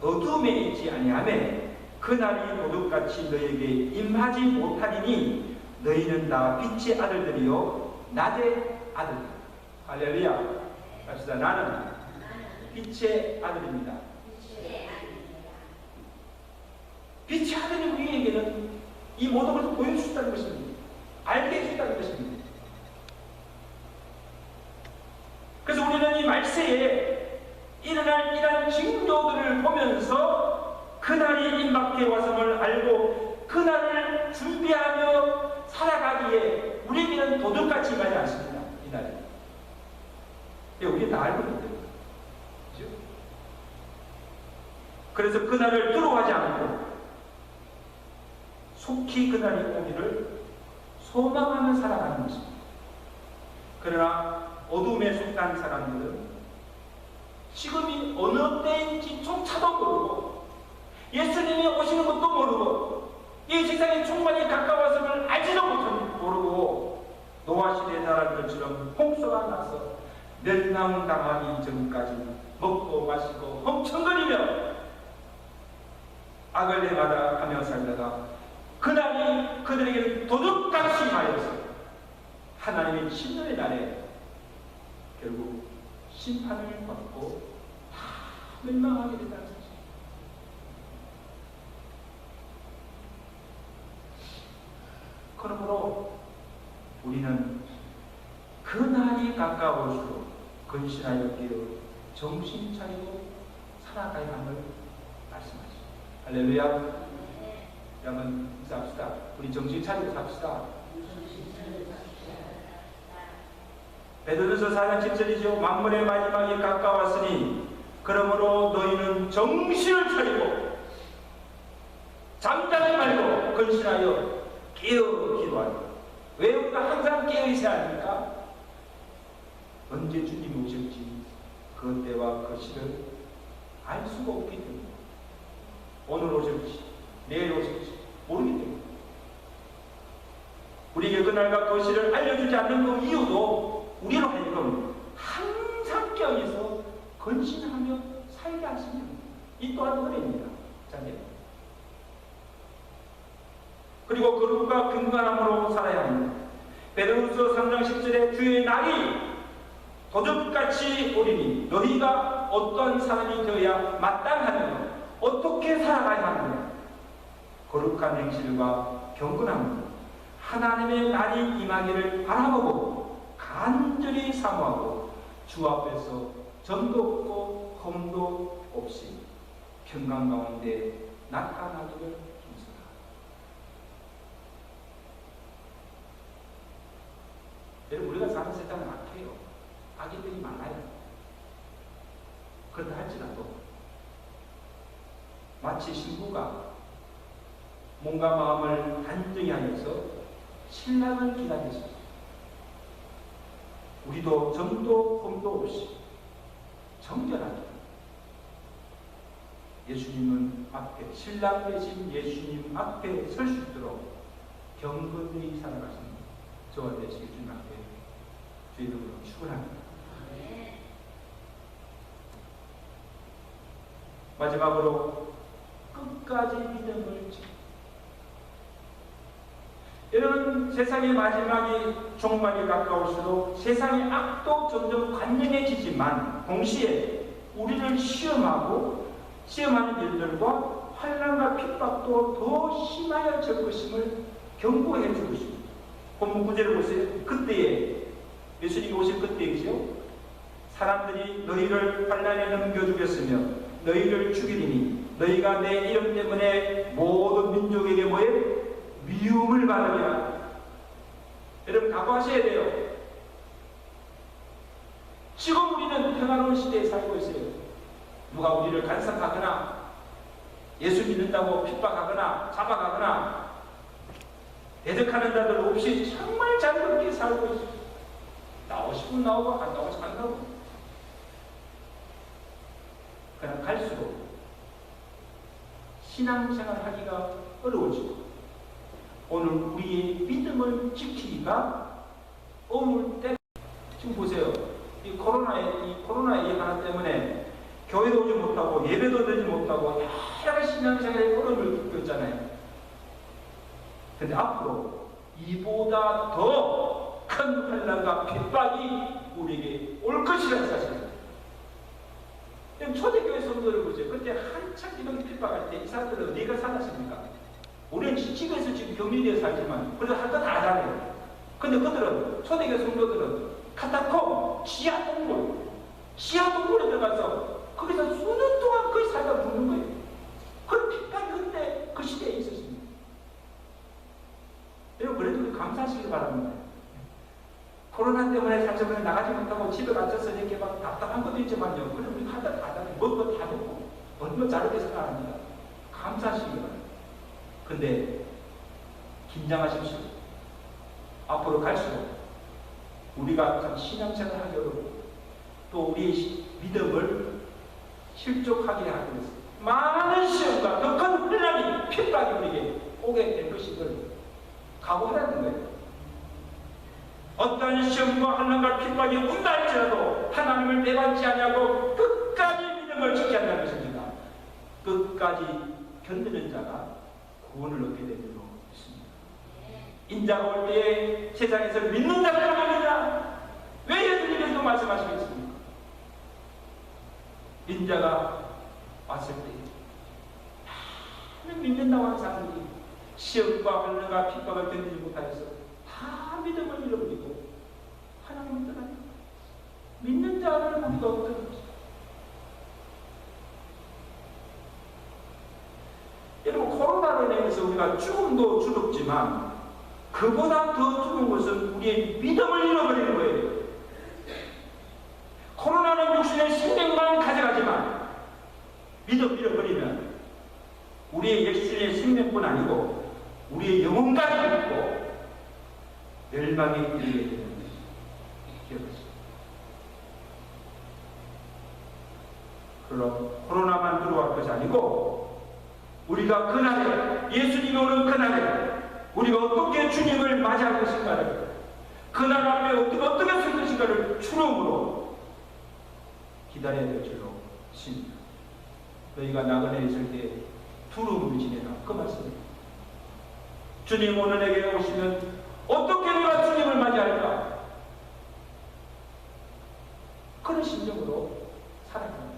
어둠에 있지 아니하며 그날이 도둑같이 너희에게 임하지 못하리니 너희는 다 빛의 아들들이요 낮의 아들이다. 할렐루야. 갑시다. 나는 빛의 아들입니다. 빛의 아들이 우리에게는 이 모든 것을 보여주셨다는 것입니다. 알게 해주셨다는 것입니다. 하나님의 말세에 일어날 이러한 징조들을 보면서 그날이 임박해 왔음을 알고 그날을 준비하며 살아가기에 우리에게는 도둑같이 임하지 않습니다. 이날이. 우리 다 알고 있는데. 그죠? 그래서 그날을 두려워하지 않고 속히 그날이 오기를 소망하며 살아가는 것입니다. 그러나 어둠에 속한 사람들은 지금이 어느 때인지 조차도 모르고 예수님이 오시는 것도 모르고 이 세상에 충만히 가까워서를 알지도 모르고 노아시대 사람들처럼 홍수가 나서 멸망당하기 전까지 먹고 마시고 험청거리며 악을 행하다 하며 살다가 그날이 그들에게 도둑같이 하여서 하나님의 심판의 날에 결국 심판을 받고 다 멸망하게 된다는 사실. 그러므로 우리는 그날이 가까울수록 근신하여 깨어 정신 차리고 살아가야 함을 말씀하시죠. 할렐루야. 그러면 인사합시다. 우리 정신 차리고 삽시다. 베드로서 4장 7절이죠. 만물의 마지막이 가까웠으니 그러므로 너희는 정신을 차리고 잠자지 말고 근신하여 깨어 기도하라. 왜 우리가 항상 깨어 있어야 합니까? 언제 주님이 오실지 그 때와 그 시를 알 수가 없기 때문에 오늘 오실지 내일 오실지 모르기 때문에 우리에게 그날과 그 시를 알려주지 않는 그 이유도 우리로 하여금 항상 깨어있어 근신하며 살게 하시는 이 또한 은혜입니다. 자녀. 그리고 거룩과 경건함으로 살아야 합니다. 베드로서 3장 10절에 주의 날이 도둑같이 오리니 너희가 어떤 사람이 되어야 마땅하느냐 어떻게 살아가야 하느냐 거룩한 행실과 경건함으로 하나님의 날이 임하기를 바라보고 간절히 사모하고 주 앞에서 점도 없고 험도 없이 평강 가운데 나타나기를 힘쓰라. 여러분 우리가 사는 세상은 악해요. 악인들이 많아요. 그렇다 할지라도 마치 신부가 몸과 마음을 단정히 하면서 신랑을 기다렸습니다. 우리도 점도 험도 없이 정결하게 예수님은 앞에 신랑 되신 예수님 앞에 설 수 있도록 경건히 살아가시는 저와 되시길 주님 앞에 주의 이름으로 축원합니다. 마지막으로 끝까지 믿음을 지키고 여러분 세상의 마지막이 종말이 가까울수록 세상의 악도 점점 관영해지지만 동시에 우리를 시험하는 일들과 환난과 핍박도 더 심하여질 것임을 경고해 주고 있습니다. 본문 9절을 보세요. 그때에 예수님이 오실 그때이죠. 사람들이 너희를 환난에 넘겨주겠으며 너희를 죽이리니 너희가 내 이름 때문에 모든 민족에게 뭐에 미움을 받으리라. 여러분 각오하셔야 돼요. 지금 우리는 평화로운 시대에 살고 있어요. 누가 우리를 간섭하거나 예수 믿는다고 핍박하거나 잡아가거나 대적하는 자들 없이 정말 자유롭게 살고 있어요. 나오고 싶으면 나오고 안 나오고 싶으면 안 나오고. 그러나 갈수록 신앙생활 하기가 어려워지고 오늘 우리의 믿음을 지키기가 어려울 때 지금 보세요. 이 코로나의 하나 때문에 교회도 오지 못하고 예배도 되지 못하고 여러 가지 신앙생활에 어려움을 겪고 있잖아요. 근데 앞으로 이보다 더 큰 환난과 핍박이 우리에게 올 것이라는 사실입니다. 초대교회 성도를 보세요. 그때 한참 이런 핍박할 때 이 사람들은 어디가 살았습니까? 우리는 집에서 지금 격리되어 살지만 그래도 할 거 다 잘해요. 근데 그들은 초대교회 성도들은 카타콤, 지하 동굴 지하 동굴에 들어가서 거기서 수년 동안 거기 살다 죽는 거예요. 그런 핍박이 그때 그 시대에 있었습니다. 여러분, 그래도 감사하시길 바랍니다. 코로나 때문에 사실은 나가지 못하고 집에 갇혀서 이렇게 막 답답한 것도 있지만요. 그래, 우리 하다 먹은 거 다 먹고, 얼마나 잘하게 생각합니다. 감사하시길 바랍니다. 근데, 긴장하십시오. 앞으로 갈수록 우리가 참 신앙생활 하기 어렵고, 또 우리의 믿음을 실족하게 하기 위해서 많은 시험과 더 큰 혼란이, 핍박이 우리에게 오게 될 것임을 각오하라는 거예요. 어떤 시험과 환난과 핍박이 온다 할지라도 하나님을 배반치 아니하고 끝까지 믿음을 지켜야 한다는 것입니다. 끝까지 견디는 자가 구원을 얻게 되는 줄 믿습니다. 인자가 올 때에 세상에서 믿는 자가 오느냐? 왜 예수님께서 말씀하시겠습니까? 인자가 왔을 때 많은 믿는다고 하는 사람들이 시험과 환난과 핍박을 견디지 못하여서 다 믿음을 잃어버리고 하나님을 떠나니까 믿는 자를 보기가 없던 것입니다. 여러분, 코로나로 인해서 우리가 죽음도 죽었지만 그보다 더 죽은 것은 우리의 믿음을 잃어버리는 거예요. 코로나는 육신의 생명만 가져가지만 믿음 잃어버리면 우리의 육신의 생명뿐 아니고 우리의 영혼까지 잃고 멸망에 이르게 되는 것입니다. 기억하십시오. 그럼 코로나만 들어갈 것이 아니고 우리가 그날에, 예수님이 오는 그날에 우리가 어떻게 주님을 맞이할 것인가를, 그날 앞에 어떻게 설 것인가를 추론으로 기다려야 될 줄로 믿습니다. 너희가 나그네에 있을 때 두려움을 지내라, 그 말씀입니다. 주님 오늘 내게 오시면 어떻게 내가 주님을 맞이할까? 그런 심정으로 살아갑니다.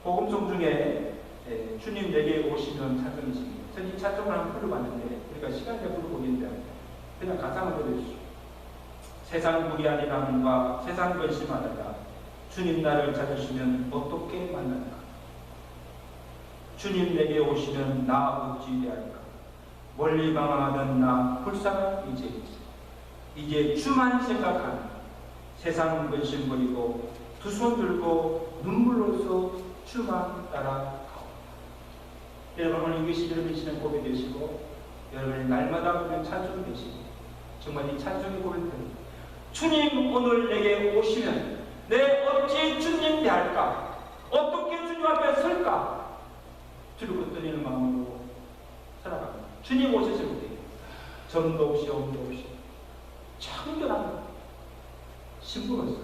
복음송 중에 주님 내게 오시면 찬송이 있습니다. 저는 이 찬송을 한번 불러봤는데, 그러니까 시간에 불러보겠는데 그냥 가상을 들어주시오. 세상 무리하니함과 세상 근심하다가 주님 나를 찾으시면 어떻게 만날까? 주님 내게 오시면 나 어찌 대할까? 멀리 방황하던 나 불쌍한 이제 주만 생각하는 세상 근심 버리고 두 손 들고 눈물로써 주만 따라가오. 여러분, 오늘 이것이 여러분의 신앙 고백 되시고 여러분의 날마다 부르는 찬송이 되시고 정말 이 찬송의 고백을 주님 오늘 내게 오시면 내 어찌 주님 대할까? 어떻게 주님 앞에 설까? 주를 붙들리는 마음으로 살아갑니다. 주님 오셨을 때 점도 없이 엄도 없이 청결한 신부로서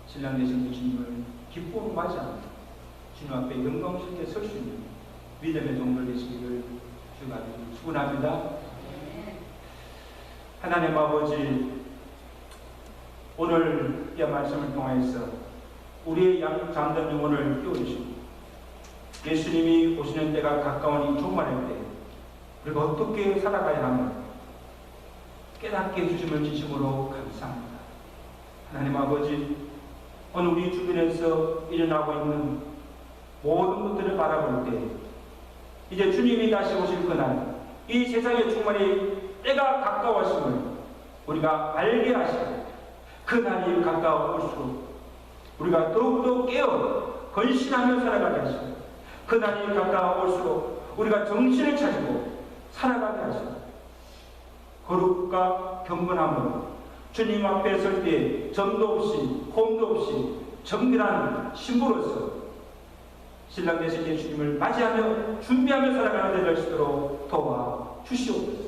신랑 되신 주님을 기쁨으로 맞이합니다. 주님 앞에 영광스럽게 설 수 있는 믿음의 종들 되시기를 주가 축원합니다. 하나님 아버지, 오늘 이 말씀을 통해서 우리의 잠든 영혼을 깨워주시고 예수님이 오시는 때가 가까운 이 종말의 때 우리가 어떻게 살아가야 하는가 깨닫게 해주심을 진심으로 감사합니다. 하나님 아버지, 오늘 우리 주변에서 일어나고 있는 모든 것들을 바라볼 때 이제 주님이 다시 오실 그날 이 세상의 종말의 때가 가까웠음을 우리가 알게 하시고 그날이 가까울수록 우리가 더욱더 깨어 건신하며 살아가게 하시고 그날이 가까울수록 우리가 정신을 차리고 살아가게 하시고 거룩과 경건함으로 주님 앞에 설 때 점도 없이 홈도 없이 정결한 신부로서 신랑 되신 예수님을 맞이하며 준비하며 살아가는 데될 수 있도록 도와주시옵소서.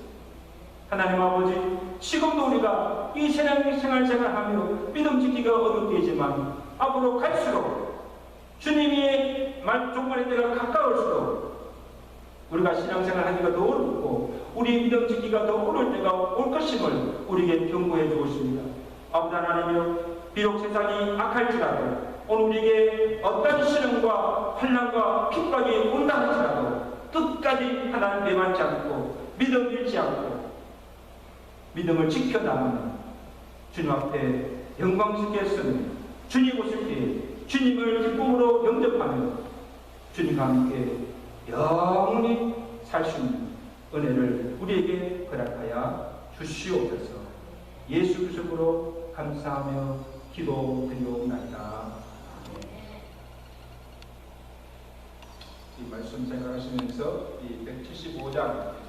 하나님 아버지, 지금도 우리가 이 생활하며 믿음 지키기가 어렵되지만 앞으로 갈수록 주님이 종말의 때가 가까울수록 우리가 신앙생활 하기가 더 어렵고 우리의 믿음 지키기가 더 어려울 때가 올 것임을 우리에게 경고해 주었습니다. 아버지 하나님이여, 비록 세상이 악할지라도 오늘 우리에게 어떤 시련과 환난과 핍박이 온다 할지라도 끝까지 하나님 배반치 않고 믿음 잃지 않고 믿음을 지켜나가는 주님 앞에 영광스럽게 쓰는 주님 오실 때 주님을 기쁨으로 영접하며 주님과 함께 영원히 살 수 있는 은혜를 우리에게 허락하여 주시옵소서. 예수 그리스도로 감사하며 기도드리옵나이다. 이 말씀 생각하시면서 이 175장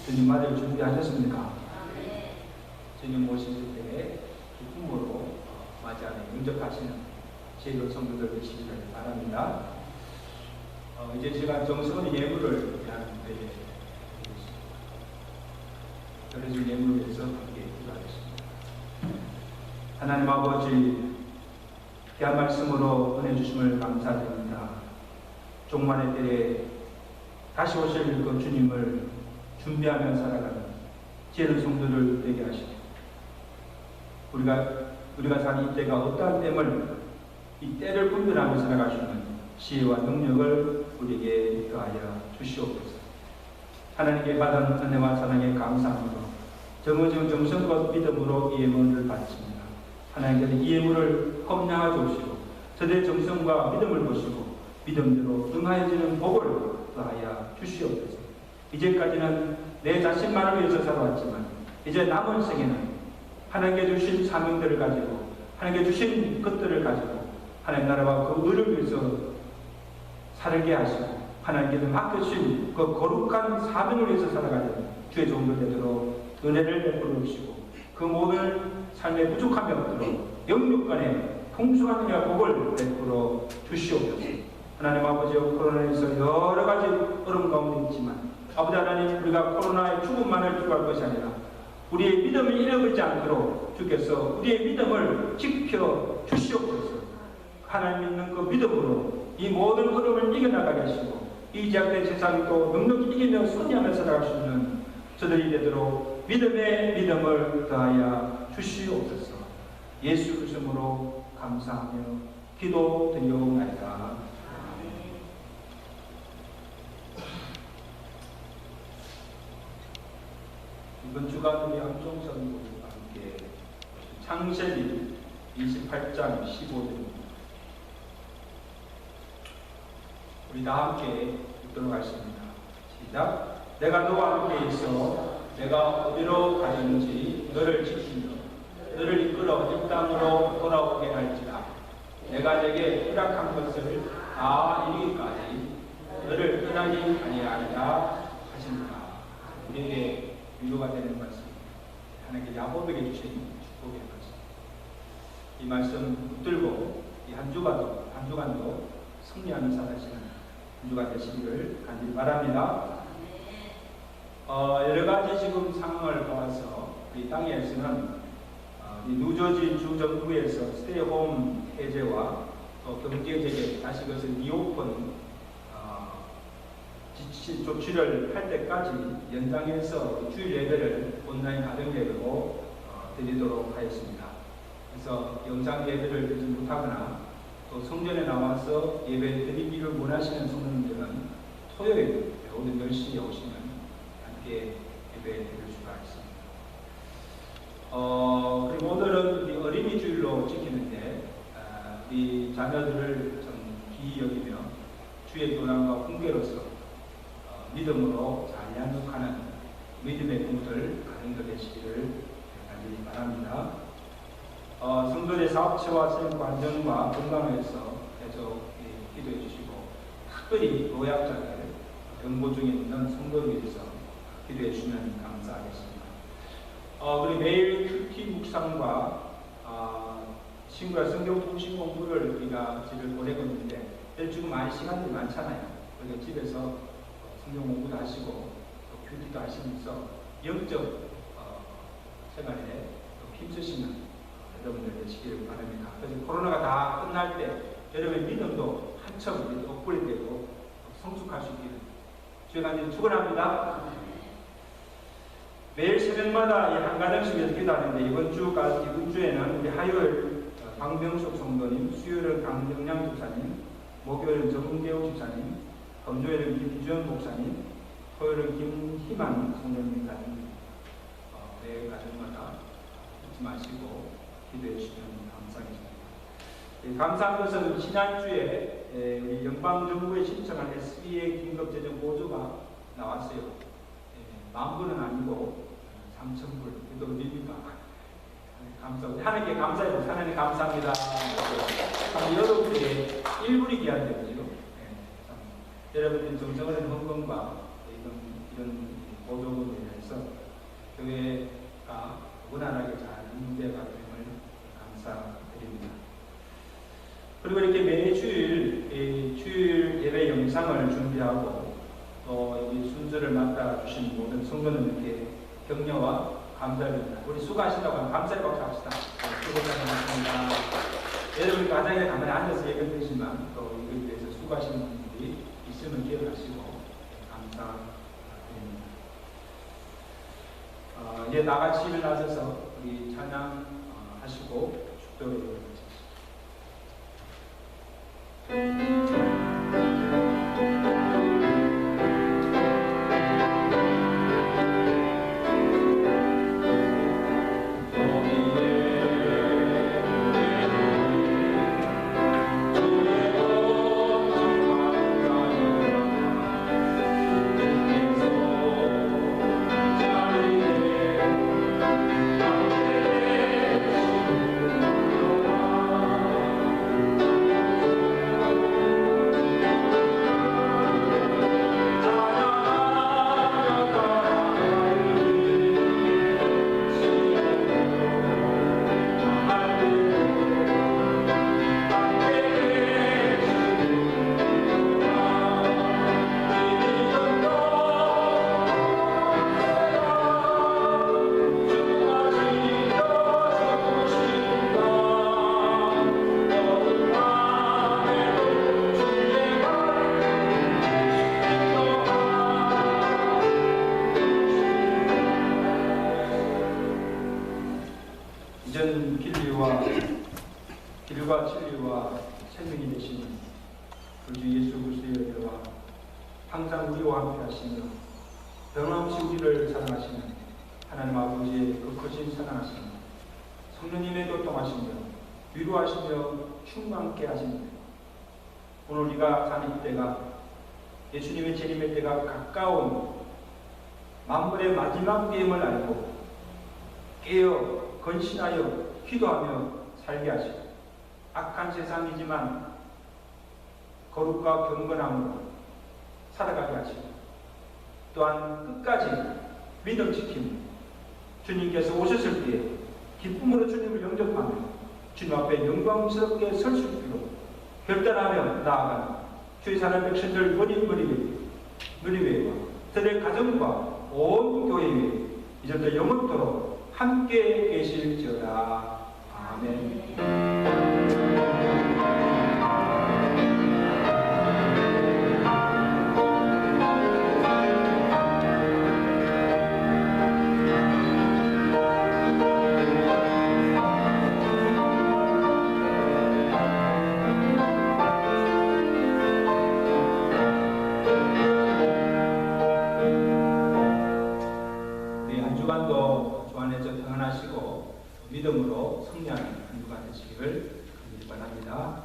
주님 맞을 준비하셨습니까? 주님 모실 때 기쁨으로 맞이하는 영접하시는 제도 성도들 되시기를 바랍니다. 이제 제가 정성의 예물을 대하는 때에 드려질 예물을 위해서 함께 기도하겠습니다. 하나님 아버지, 귀한 말씀으로 은혜 주심을 감사드립니다. 종말의 때에 다시 오실 그 주님을 준비하며 살아가는 지혜로운 성도들 되게 하시고, 우리가 사는 이 때가 어떠한 때임을 이 때를 분별하며 살아갈 수 있는 지혜와 능력을 우리에게 더하여 주시옵소서. 하나님께 받은 은혜와 사랑에 감사함으로 정성과 믿음으로 이 예물을 바칩니다. 하나님께서 이 예물을 험량하여 주시고 저들의 정성과 믿음을 보시고 믿음대로 응하여지는 복을 더하여 주시옵소서. 이제까지는 내 자신만을 위해서 살아왔지만 이제 남은 생에는 하나님께 주신 사명들을 가지고 하나님께 주신 것들을 가지고 하나님 나라와 그 의를 위해서 살게 하시고 하나님께서 맡겨주신 그 거룩한 사명을 위해서 살아가는 주의 종들 되도록 은혜를 베풀어 주시고 그 모든 삶에 부족함이 없도록 영육간에 풍성한 은혜와 복을 베풀어 주시옵소서. 하나님 아버지여, 코로나에서 여러 가지 어려움 가운데 있지만 아버지 하나님, 우리가 코로나의 죽음만을 기도할 것이 아니라 우리의 믿음을 잃어버리지 않도록 주께서 우리의 믿음을 지켜 주시옵소서. 하나님 믿는 그 믿음으로 이 모든 어려움을 이겨나가게 하시고 이 제약된 세상도 넉넉히 이기며 승리하며 살아갈 수 있는 저들이 되도록 믿음의 믿음을 더하여 주시옵소서. 예수 그리스도로 감사하며 기도드리옵나이다. 이번 주간 우리 함종선 부부와 함께 창세기 28장 15절입니다. 우리 다 함께 읽도록 하겠습니다. 시작. 내가 너와 함께 있어 내가 어디로 가든지 너를 지키며 너를 이끌어 이 땅으로 돌아오게 할지라. 내가 내게 허락한 것을 다 이루기까지 너를 떠나지 아니하리라 하시니라. 우리에게 위로가 되는 말씀, 하나님께 야곱에게 주신 축복의 말씀. 이 말씀 붙들고 이 한 주간도 승리하는 사사시는 한 주간 되시기를 간절히 바랍니다. 여러 가지 지금 상황을 보아서 우리 땅에서는 이 뉴저지 주 정부에서 스테이홈 해제와 또 경제 재개, 다시 그것을 리오픈 조치를 할 때까지 연장해서 주일 예배를 온라인 가정 예배로 드리도록 하였습니다. 그래서 영상 예배를 드리지 못하거나 또 성전에 나와서 예배 드리기를 원하시는 성도님들은 토요일 오전 10시에 오시면 함께 예배 드릴 수가 있습니다. 그리고 오늘은 우리 어린이 주일로 지키는데 우리 자녀들을 좀 귀히 여기며 주의 교남과 훈계로서 믿음으로 잘 양육하는 믿음의 부모들 가는 것 되시기를 간절히 바랍니다. 성도의 사업체와 생활 안정과 건강을 위해서 계속 기도해 주시고 특별히 노약자들, 병고 중에 있는 성도를 위해서 기도해 주시면 감사하겠습니다. 그리고 매일 큐티 묵상과 친구와 성경 통신 공부를 우리가 집을 보내고 있는데 지금 많이 시간들이 많잖아요. 그래서 집에서 성경 공부도 하시고 또 큐티도 하시면서 영적 생활에 힘쓰시는 여러분들 되시기를 바랍니다. 그래서 코로나가 다 끝날 때 여러분의 믿음도 한참 업그레이드되고 성숙할 수 있기를 주의 간절히 축원합니다. 매일 새벽마다 이 한 가정씩에서 기도하는데 이번 주에는 우리 화요일 강병숙 성도님, 수요일은 강정량 집사님, 목요일은 정은계호 집사님, 금요일은 김주현 목사님, 토요일은 김희만 성도님 가정 매 가정마다 잊지 마시고 기도해 주시면 감사하겠습니다. 감사한 것은 지난주에 우리 연방정부에 신청한 SBA 긴급재정 보조가 나왔어요. 10,000불은 아니고 3,000불. 이거 뭡니까? 감사합니다. 하나님께 감사해요. 하나님 감사합니다. 여러분들의 1불이 기한되죠. 여러분들의 정성어린 헌금과 이런 보조금에 대해서 교회가 무난하게 잘 운영되어 됨을 감사드립니다. 그리고 이렇게 매주일 주일 예배 영상을 준비하고 또 이 순서를 맡아주신 모든 성도님들께 격려와 감사드립니다. 우리 수고하신다고 하면 감사의 박수 합시다. 수고하셨습니다. 여러분 가장에 가만히 앉아서 예배 드리지만 또 이것에 대해서 수고하시는 분들이 있으면 기억하시고 감사드립니다. 이제 나같이 일어나셔서 우리 찬양 하시고 축도를 드리겠습니다. 주 이전 길과 진리와 생명이 되시는 우리 주 예수 그리스도의 은혜와 항상 우리와 함께 하시며 변함없이 우리를 사랑하시는 하나님 아버지의 그 거친 사랑하시며 성령님의 교통하시며 위로하시며 충만케 하시며 오늘 우리가 사는 때가 예수님의 재림의 때가 가까운 만물의 마지막 때임을 알고 깨어 건신하여 기도하며 살게 하시고 악한 세상이지만 거룩과 경건함으로 살아가게 하시고 또한 끝까지 믿음 지키며 주님께서 오셨을 때 기쁨으로 주님을 영접하며 주님 앞에 영광스럽게 설 수 있도록 결단하며 나아가는 주의 사는 백성들 누리웨이와 그들의 가정과 온 교회에 이제부터 영원토록 함께 계실지어다. 아멘. 한 주간도 주 안에서 평안하시고 믿음으로 승리하는 한 주간 되시기를 바랍니다.